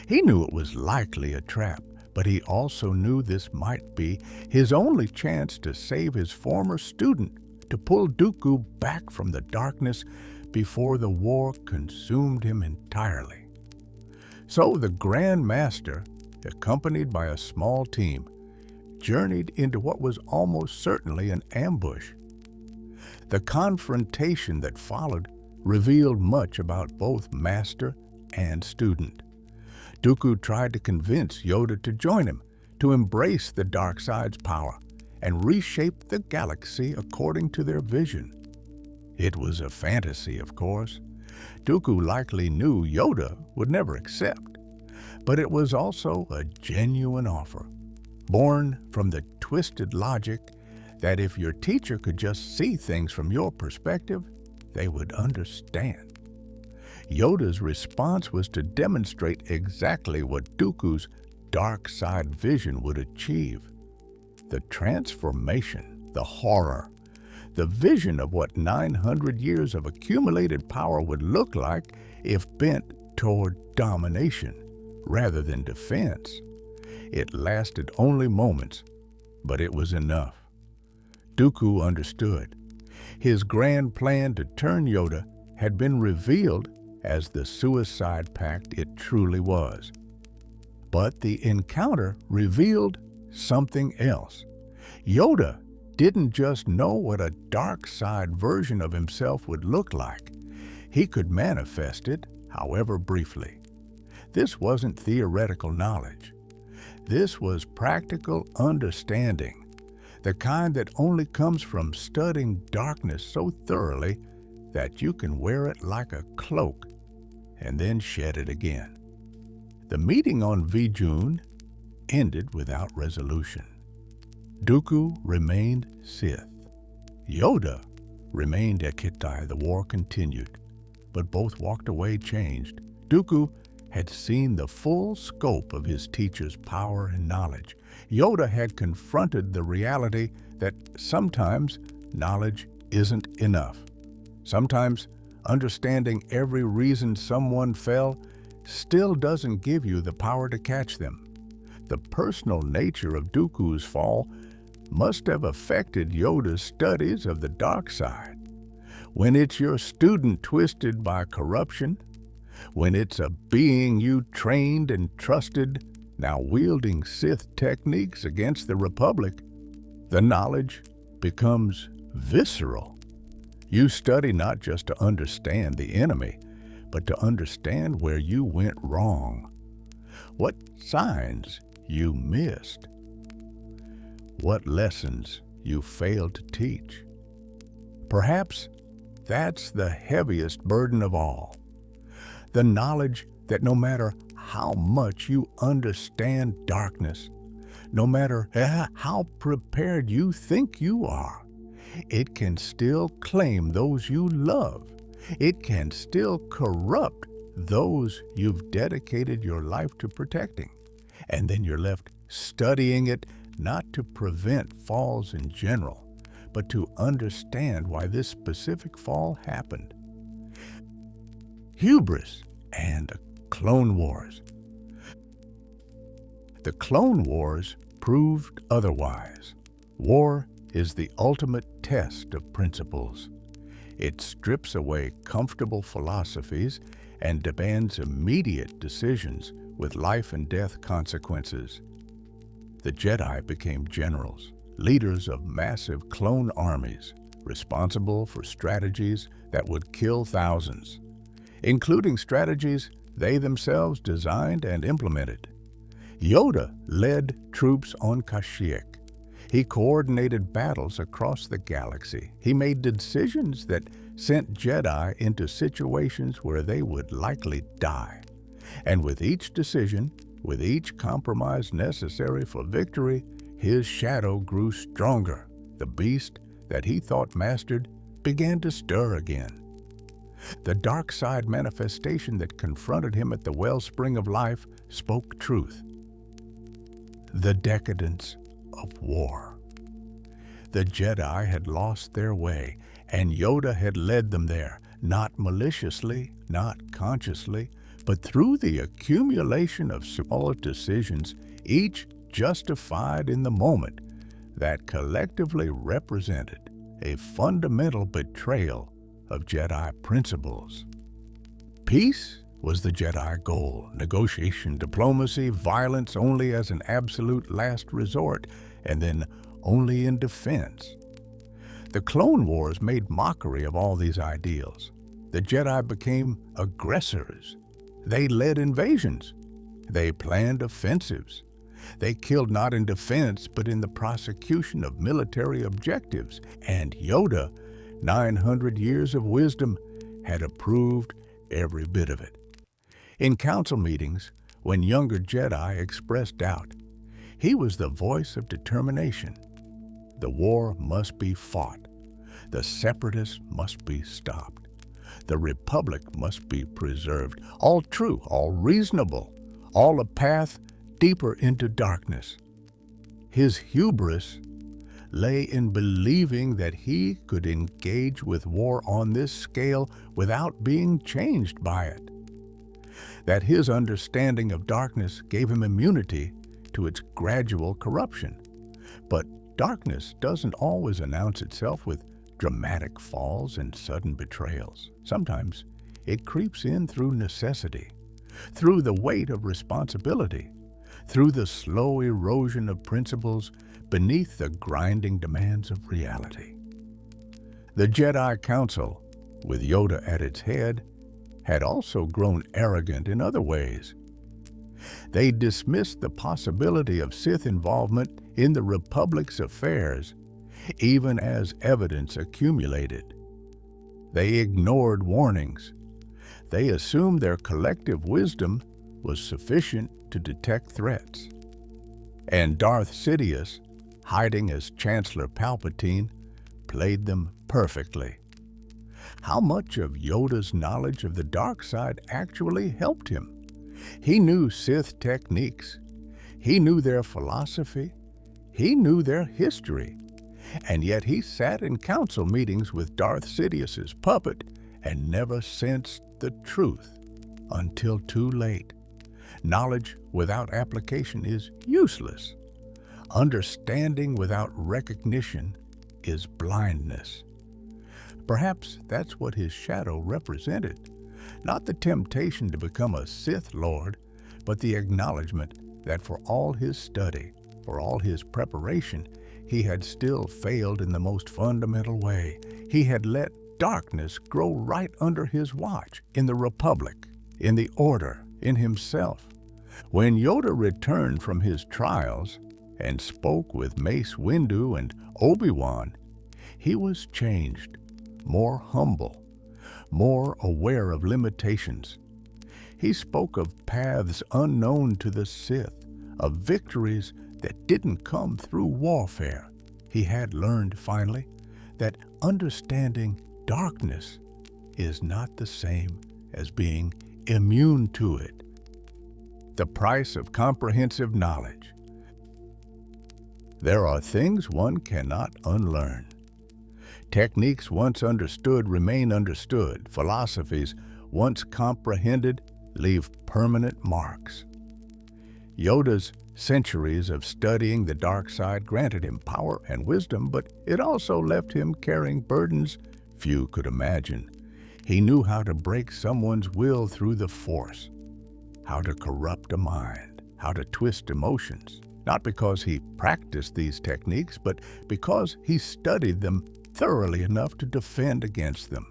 S1: He knew it was likely a trap, but he also knew this might be his only chance to save his former student, to pull Dooku back from the darkness before the war consumed him entirely. So the Grand Master, accompanied by a small team, journeyed into what was almost certainly an ambush. The confrontation that followed revealed much about both master and student. Dooku tried to convince Yoda to join him, to embrace the dark side's power, and reshape the galaxy according to their vision. It was a fantasy, of course. Dooku likely knew Yoda would never accept, but it was also a genuine offer, born from the twisted logic that if your teacher could just see things from your perspective, they would understand. Yoda's response was to demonstrate exactly what Dooku's dark side vision would achieve. The transformation, the horror, the vision of what 900 years of accumulated power would look like if bent toward domination rather than defense. It lasted only moments, but it was enough. Dooku understood. His grand plan to turn Yoda had been revealed as the suicide pact it truly was. But the encounter revealed something else. Yoda didn't just know what a dark side version of himself would look like. He could manifest it, however briefly. This wasn't theoretical knowledge. This was practical understanding, the kind that only comes from studying darkness so thoroughly that you can wear it like a cloak and then shed it again. The meeting on Vyun ended without resolution. Dooku remained Sith. Yoda remained Ekiti. The war continued, but both walked away changed. Dooku had seen the full scope of his teacher's power and knowledge. Yoda had confronted the reality that sometimes knowledge isn't enough. Sometimes understanding every reason someone fell still doesn't give you the power to catch them. The personal nature of Dooku's fall must have affected Yoda's studies of the dark side. when it's your student twisted by corruption, when it's a being you trained and trusted, now wielding Sith techniques against the Republic, the knowledge becomes visceral. You study not just to understand the enemy, but to understand where you went wrong, what signs you missed, what lessons you failed to teach. Perhaps that's the heaviest burden of all, the knowledge that no matter how much you understand darkness, no matter how prepared you think you are, it can still claim those you love. It can still corrupt those you've dedicated your life to protecting. And then you're left studying it not to prevent falls in general, but to understand why this specific fall happened. Hubris and Clone Wars. The Clone Wars proved otherwise. War is the ultimate test of principles. It strips away comfortable philosophies and demands immediate decisions with life and death consequences. The Jedi became generals, leaders of massive clone armies, responsible for strategies that would kill thousands, including strategies they themselves designed and implemented. Yoda led troops on Kashyyyk. He coordinated battles across the galaxy. He made decisions that sent Jedi into situations where they would likely die. And with each decision, with each compromise necessary for victory, his shadow grew stronger. The beast that he thought mastered began to stir again. The dark side manifestation that confronted him at the wellspring of life spoke truth. The decadence of war. The Jedi had lost their way, and Yoda had led them there, not maliciously, not consciously, but through the accumulation of small decisions, each justified in the moment, that collectively represented a fundamental betrayal of Jedi principles. Peace was the Jedi goal. Negotiation, diplomacy, violence only as an absolute last resort, and then only in defense. The Clone Wars made mockery of all these ideals. The Jedi became aggressors. They led invasions. They planned offensives. They killed not in defense, but in the prosecution of military objectives. And Yoda, 900 years of wisdom, had approved every bit of it. In council meetings, when younger Jedi expressed doubt, he was the voice of determination. The war must be fought. The separatists must be stopped. The Republic must be preserved. All true, all reasonable, all a path deeper into darkness. His hubris lay in believing that he could engage with war on this scale without being changed by it. That his understanding of darkness gave him immunity to its gradual corruption. But darkness doesn't always announce itself with dramatic falls and sudden betrayals. Sometimes it creeps in through necessity, through the weight of responsibility, through the slow erosion of principles beneath the grinding demands of reality. The Jedi Council, with Yoda at its head, had also grown arrogant in other ways. They dismissed the possibility of Sith involvement in the Republic's affairs, even as evidence accumulated. They ignored warnings. They assumed their collective wisdom was sufficient to detect threats. And Darth Sidious, hiding as Chancellor Palpatine, played them perfectly. How much of Yoda's knowledge of the dark side actually helped him? He knew Sith techniques. He knew their philosophy. He knew their history. And yet he sat in council meetings with Darth Sidious's puppet and never sensed the truth until too late. Knowledge without application is useless. Understanding without recognition is blindness. Perhaps that's what his shadow represented. Not the temptation to become a Sith Lord, but the acknowledgement that for all his study, for all his preparation, he had still failed in the most fundamental way. He had let darkness grow right under his watch, in the Republic, in the Order, in himself. When Yoda returned from his trials and spoke with Mace Windu and Obi-Wan, he was changed, more humble, more aware of limitations. He spoke of paths unknown to the Sith, of victories that didn't come through warfare. He had learned, finally, that understanding darkness is not the same as being immune to it. The price of comprehensive knowledge. There are things one cannot unlearn. Techniques once understood remain understood. Philosophies once comprehended leave permanent marks. Yoda's centuries of studying the dark side granted him power and wisdom, but it also left him carrying burdens few could imagine. He knew how to break someone's will through the Force, how to corrupt a mind, how to twist emotions, not because he practiced these techniques, but because he studied them thoroughly enough to defend against them.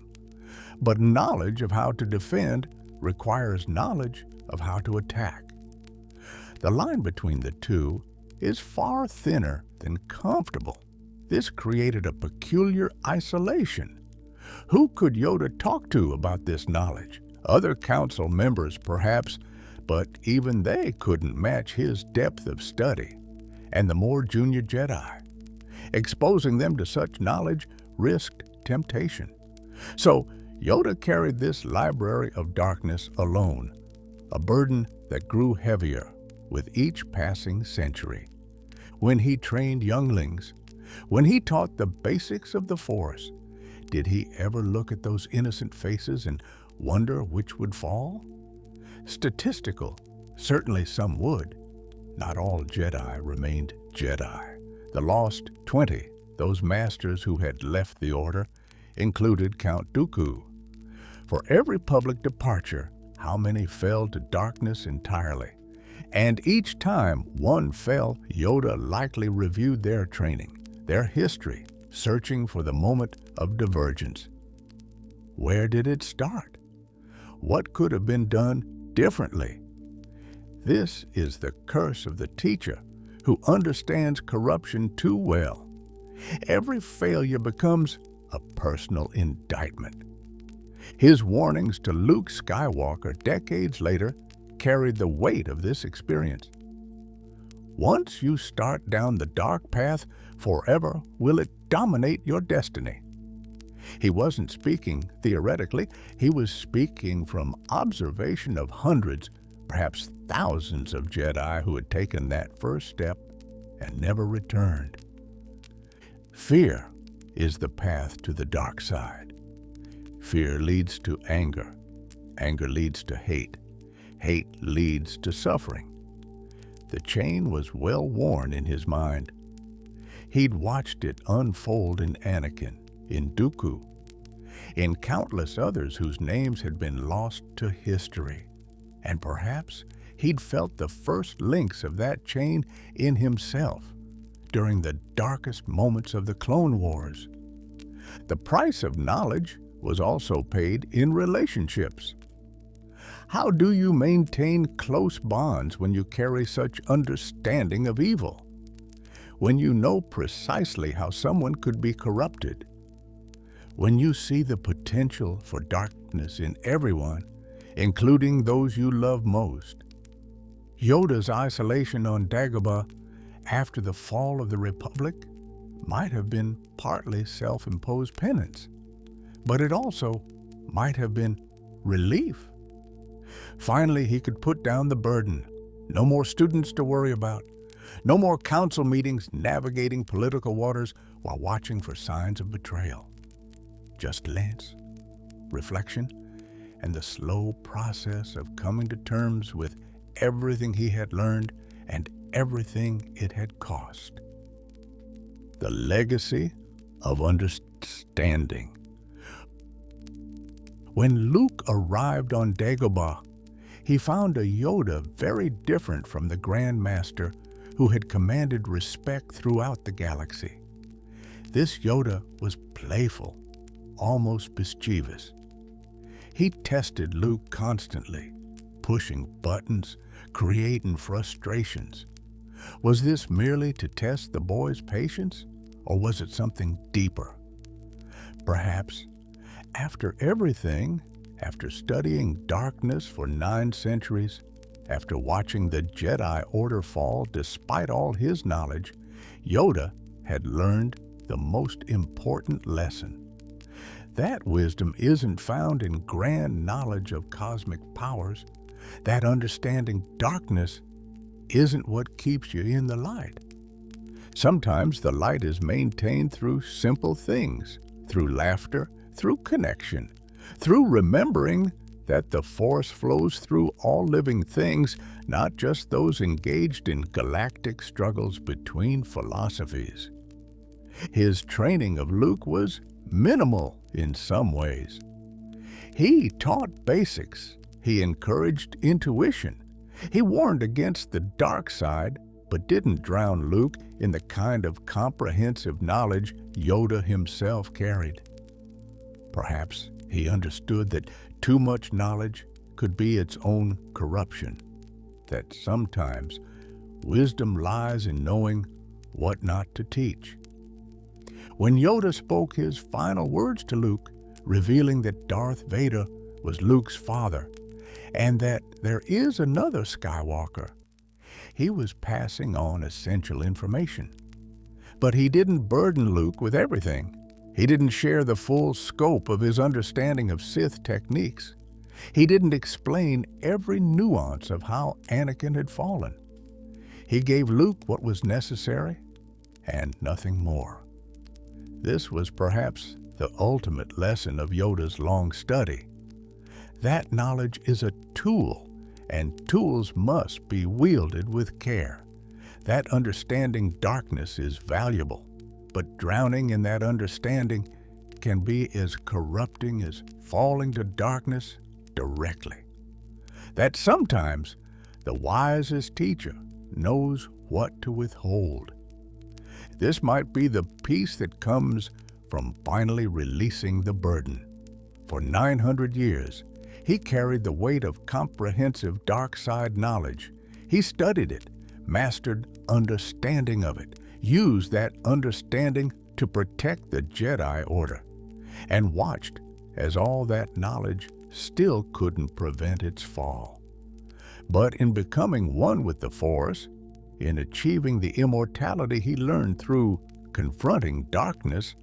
S1: But knowledge of how to defend requires knowledge of how to attack. The line between the two is far thinner than comfortable. This created a peculiar isolation. Who could Yoda talk to about this knowledge? Other council members, perhaps, but even they couldn't match his depth of study. And the more junior Jedi. Exposing them to such knowledge risked temptation. So Yoda carried this library of darkness alone, a burden that grew heavier with each passing century. When he trained younglings, when he taught the basics of the Force, did he ever look at those innocent faces and wonder which would fall? Statistical, certainly some would. Not all Jedi remained Jedi. The lost 20, those masters who had left the Order, included Count Dooku. For every public departure, how many fell to darkness entirely? And each time one fell, Yoda likely reviewed their training, their history, searching for the moment of divergence. Where did it start? What could have been done differently? This is the curse of the teacher who understands corruption too well. Every failure becomes a personal indictment. His warnings to Luke Skywalker decades later carried the weight of this experience. Once you start down the dark path, forever will it dominate your destiny. He wasn't speaking theoretically, he was speaking from observation of hundreds, perhaps thousands of Jedi who had taken that first step and never returned. Fear is the path to the dark side. Fear leads to anger. Anger leads to hate. Hate leads to suffering. The chain was well worn in his mind. He'd watched it unfold in Anakin, in Dooku, in countless others whose names had been lost to history. And perhaps he'd felt the first links of that chain in himself during the darkest moments of the Clone Wars. The price of knowledge was also paid in relationships. How do you maintain close bonds when you carry such understanding of evil? When you know precisely how someone could be corrupted? When you see the potential for darkness in everyone, including those you love most? Yoda's isolation on Dagobah after the fall of the Republic might have been partly self-imposed penance, but it also might have been relief. Finally, he could put down the burden. No more students to worry about. No more council meetings navigating political waters while watching for signs of betrayal. Just Lance, reflection, and the slow process of coming to terms with everything he had learned and everything it had cost. The legacy of understanding. When Luke arrived on Dagobah, he found a Yoda very different from the Grand Master who had commanded respect throughout the galaxy. This Yoda was playful, almost mischievous. He tested Luke constantly, pushing buttons, creating frustrations. Was this merely to test the boy's patience, or was it something deeper? Perhaps, after everything, after studying darkness for 9 centuries, after watching the Jedi Order fall despite all his knowledge, Yoda had learned the most important lesson. That wisdom isn't found in grand knowledge of cosmic powers. That understanding darkness isn't what keeps you in the light. Sometimes the light is maintained through simple things, through laughter, through connection, through remembering that the Force flows through all living things, not just those engaged in galactic struggles between philosophies. His training of Luke was minimal in some ways. He taught basics. He encouraged intuition. He warned against the dark side, but didn't drown Luke in the kind of comprehensive knowledge Yoda himself carried. Perhaps he understood that too much knowledge could be its own corruption, that sometimes wisdom lies in knowing what not to teach. When Yoda spoke his final words to Luke, revealing that Darth Vader was Luke's father, and that there is another Skywalker, he was passing on essential information. But he didn't burden Luke with everything. He didn't share the full scope of his understanding of Sith techniques. He didn't explain every nuance of how Anakin had fallen. He gave Luke what was necessary and nothing more. This was perhaps the ultimate lesson of Yoda's long study. That knowledge is a tool, and tools must be wielded with care. That understanding darkness is valuable, but drowning in that understanding can be as corrupting as falling to darkness directly. That sometimes the wisest teacher knows what to withhold. This might be the peace that comes from finally releasing the burden. For 900 years, he carried the weight of comprehensive dark side knowledge. He studied it, mastered understanding of it, used that understanding to protect the Jedi Order, and watched as all that knowledge still couldn't prevent its fall. But in becoming one with the Force, in achieving the immortality he learned through confronting darkness,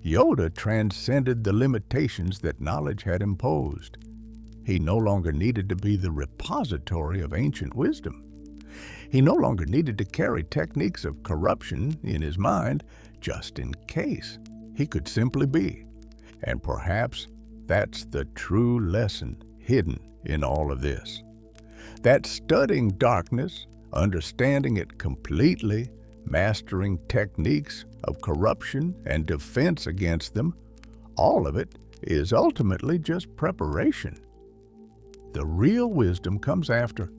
S1: Yoda transcended the limitations that knowledge had imposed. He no longer needed to be the repository of ancient wisdom. He no longer needed to carry techniques of corruption in his mind just in case. He could simply be. And perhaps that's the true lesson hidden in all of this. That studying darkness, understanding it completely, mastering techniques of corruption and defense against them, all of it is ultimately just preparation. The real wisdom comes after.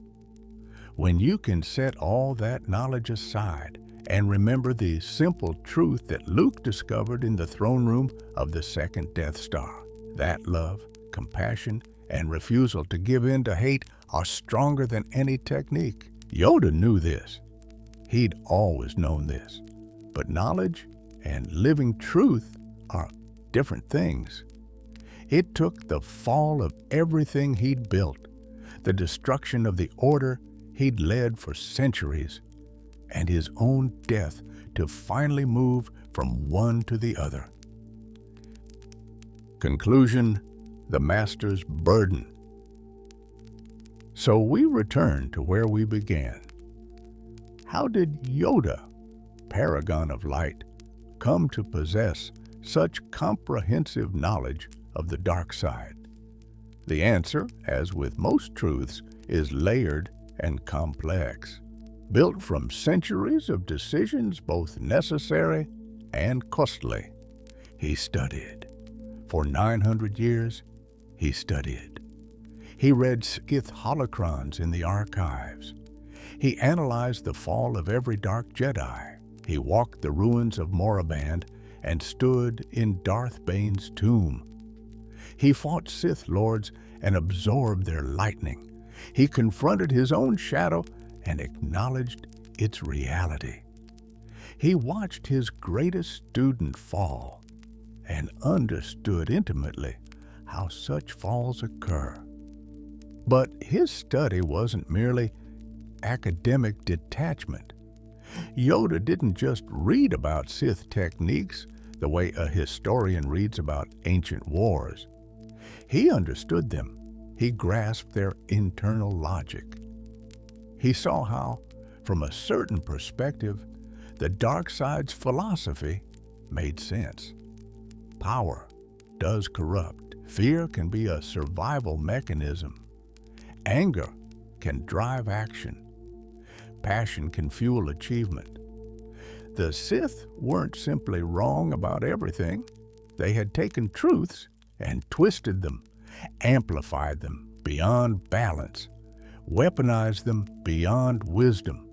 S1: When you can set all that knowledge aside and remember the simple truth that Luke discovered in the throne room of the second Death Star, that love, compassion, and refusal to give in to hate are stronger than any technique. Yoda knew this. He'd always known this. But knowledge and living truth are different things. It took the fall of everything he'd built, the destruction of the order he'd led for centuries, and his own death to finally move from one to the other. Conclusion: the Master's burden. So we return to where we began. How did Yoda, paragon of light, come to possess such comprehensive knowledge of the dark side? The answer, as with most truths, is layered and complex, built from centuries of decisions both necessary and costly. He studied. For 900 years, He studied. He read Sith holocrons in the archives. He analyzed the fall of every dark Jedi. He walked the ruins of Moraband and stood in Darth Bane's tomb. He fought Sith lords and absorbed their lightning. He confronted his own shadow and acknowledged its reality. He watched his greatest student fall and understood intimately how such falls occur. But his study wasn't merely academic detachment. Yoda didn't just read about Sith techniques the way a historian reads about ancient wars. He understood them. He grasped their internal logic. He saw how, from a certain perspective, the dark side's philosophy made sense. Power does corrupt. Fear can be a survival mechanism. Anger can drive action. Passion can fuel achievement. The Sith weren't simply wrong about everything. They had taken truths and twisted them, amplified them beyond balance, weaponized them beyond wisdom.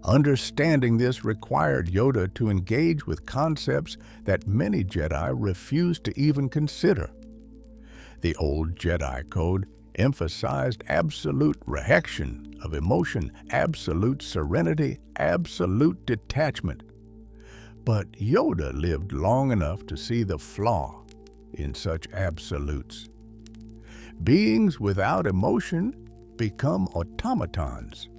S1: Understanding this required Yoda to engage with concepts that many Jedi refused to even consider. The old Jedi Code emphasized absolute rejection of emotion, absolute serenity, absolute detachment. But Yoda lived long enough to see the flaw in such absolutes. Beings without emotion become automatons.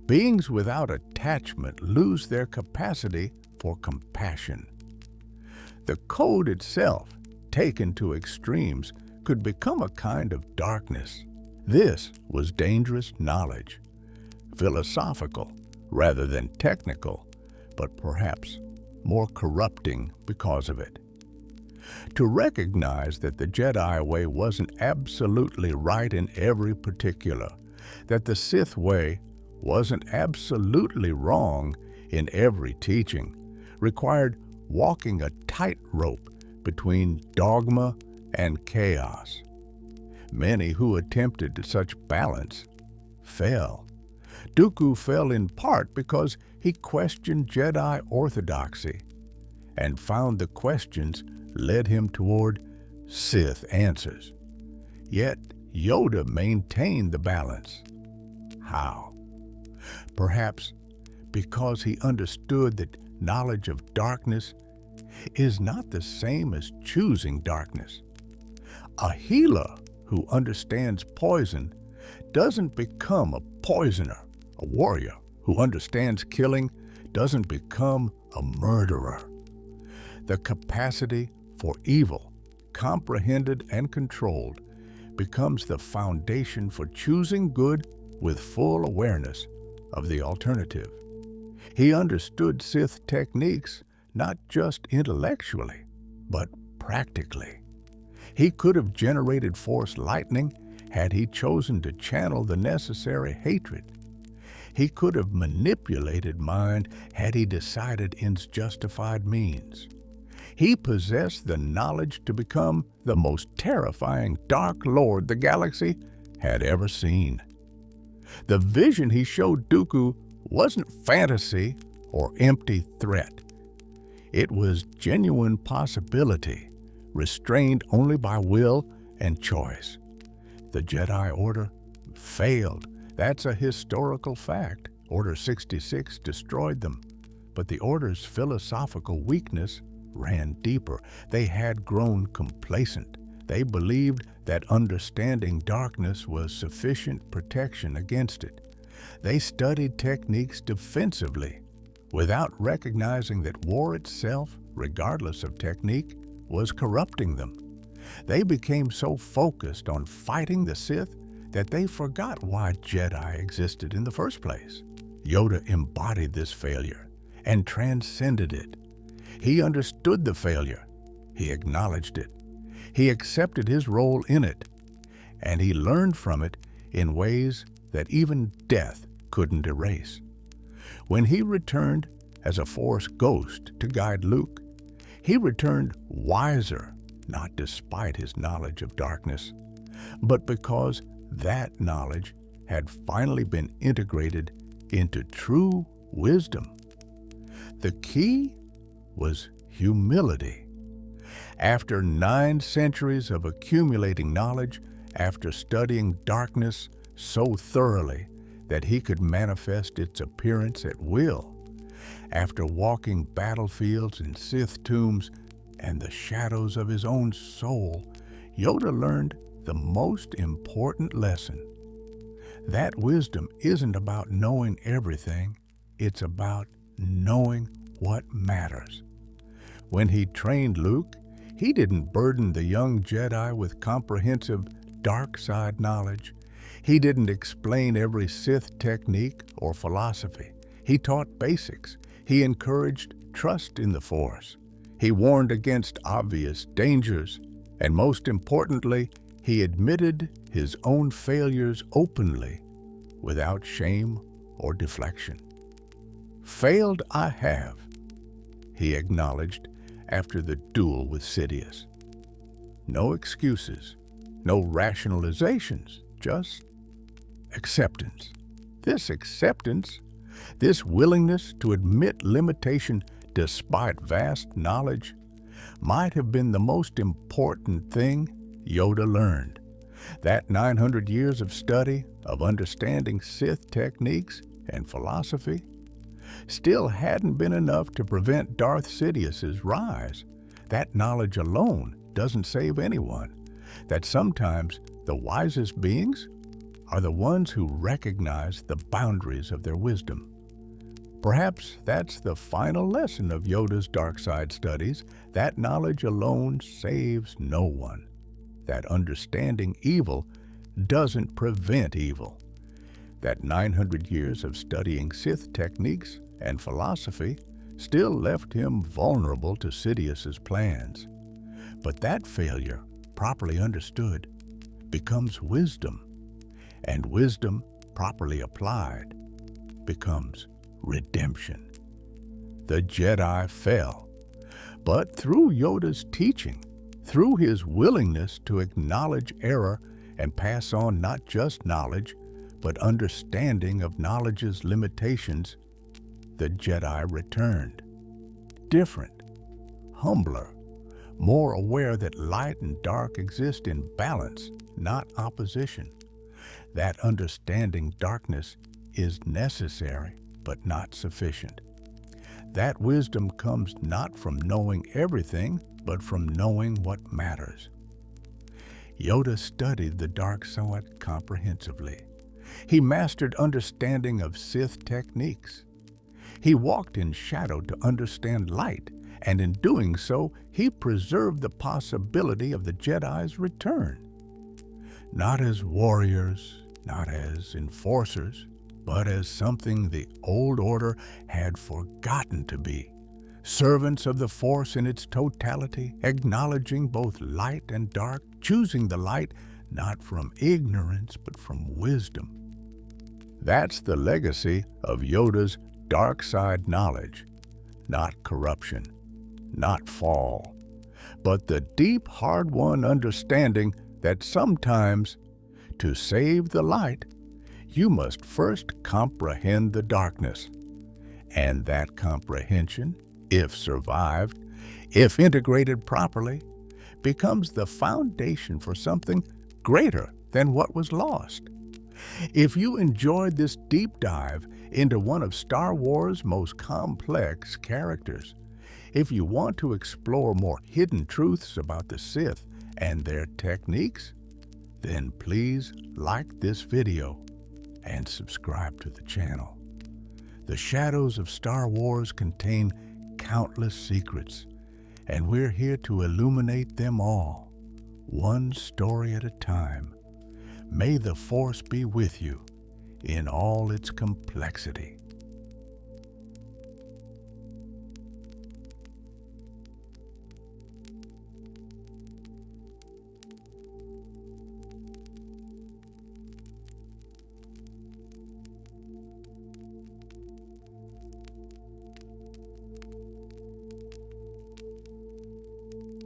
S1: Beings without attachment lose their capacity for compassion. The code itself, taken to extremes, could become a kind of darkness. This was dangerous knowledge, philosophical rather than technical, but perhaps more corrupting because of it. To recognize that the Jedi way wasn't absolutely right in every particular, that the Sith way wasn't absolutely wrong in every teaching, required walking a tightrope between dogma and chaos. Many who attempted such balance fell. Dooku fell in part because he questioned Jedi orthodoxy and found the questions led him toward Sith answers. Yet Yoda maintained the balance. How? Perhaps because he understood that knowledge of darkness is not the same as choosing darkness. A healer who understands poison doesn't become a poisoner. A warrior who understands killing doesn't become a murderer. The capacity for evil, comprehended and controlled, becomes the foundation for choosing good with full awareness of the alternative. He understood Sith techniques not just intellectually, but practically. He could have generated Force lightning had he chosen to channel the necessary hatred. He could have manipulated mind had he decided ends justified means. He possessed the knowledge to become the most terrifying Dark Lord the galaxy had ever seen. The vision he showed Dooku wasn't fantasy or empty threat. It was genuine possibility, restrained only by will and choice. The Jedi Order failed. That's a historical fact. Order 66 destroyed them. But the Order's philosophical weakness ran deeper. They had grown complacent. They believed that understanding darkness was sufficient protection against it. They studied techniques defensively, without recognizing that war itself, regardless of technique, was corrupting them. They became so focused on fighting the Sith that they forgot why Jedi existed in the first place. Yoda embodied this failure and transcended it. He understood the failure. He acknowledged it. He accepted his role in it. And he learned from it in ways that even death couldn't erase. When he returned as a Force ghost to guide Luke, he returned wiser not despite his knowledge of darkness, but because that knowledge had finally been integrated into true wisdom. The key was humility. After 9 centuries of accumulating knowledge, after studying darkness so thoroughly that he could manifest its appearance at will, after walking battlefields and Sith tombs and the shadows of his own soul, Yoda learned the most important lesson. That wisdom isn't about knowing everything, it's about knowing what matters. When he trained Luke, he didn't burden the young Jedi with comprehensive dark side knowledge. He didn't explain every Sith technique or philosophy. He taught basics. He encouraged trust in the Force. He warned against obvious dangers. And most importantly, he admitted his own failures openly, without shame or deflection. "Failed I have," he acknowledged after the duel with Sidious. No excuses, no rationalizations, just acceptance. This acceptance, this willingness to admit limitation despite vast knowledge, might have been the most important thing Yoda learned. That 900 years of study, of understanding Sith techniques and philosophy, still hadn't been enough to prevent Darth Sidious's rise. That knowledge alone doesn't save anyone. That sometimes the wisest beings are the ones who recognize the boundaries of their wisdom. Perhaps that's the final lesson of Yoda's dark side studies. That knowledge alone saves no one. That understanding evil doesn't prevent evil. That 900 years of studying Sith techniques and philosophy still left him vulnerable to Sidious's plans. But that failure, properly understood, becomes wisdom. And wisdom, properly applied, becomes redemption. The Jedi fell, but through Yoda's teaching, through his willingness to acknowledge error and pass on not just knowledge, but understanding of knowledge's limitations, the Jedi returned. Different, humbler, more aware that light and dark exist in balance, not opposition. That understanding darkness is necessary, but not sufficient. That wisdom comes not from knowing everything, but from knowing what matters. Yoda studied the dark side comprehensively. He mastered understanding of Sith techniques. He walked in shadow to understand light, and in doing so, he preserved the possibility of the Jedi's return. Not as warriors, not as enforcers, but as something the old order had forgotten to be. Servants of the Force in its totality, acknowledging both light and dark, choosing the light not from ignorance but from wisdom. That's the legacy of Yoda's dark side knowledge, not corruption, not fall, but the deep, hard-won understanding that sometimes, to save the light, you must first comprehend the darkness. And that comprehension, if survived, if integrated properly, becomes the foundation for something greater than what was lost. If you enjoyed this deep dive into one of Star Wars' most complex characters, if you want to explore more hidden truths about the Sith and their techniques, then please like this video and subscribe to the channel. The shadows of Star Wars contain countless secrets, and we're here to illuminate them all, one story at a time. May the Force be with you in all its complexity.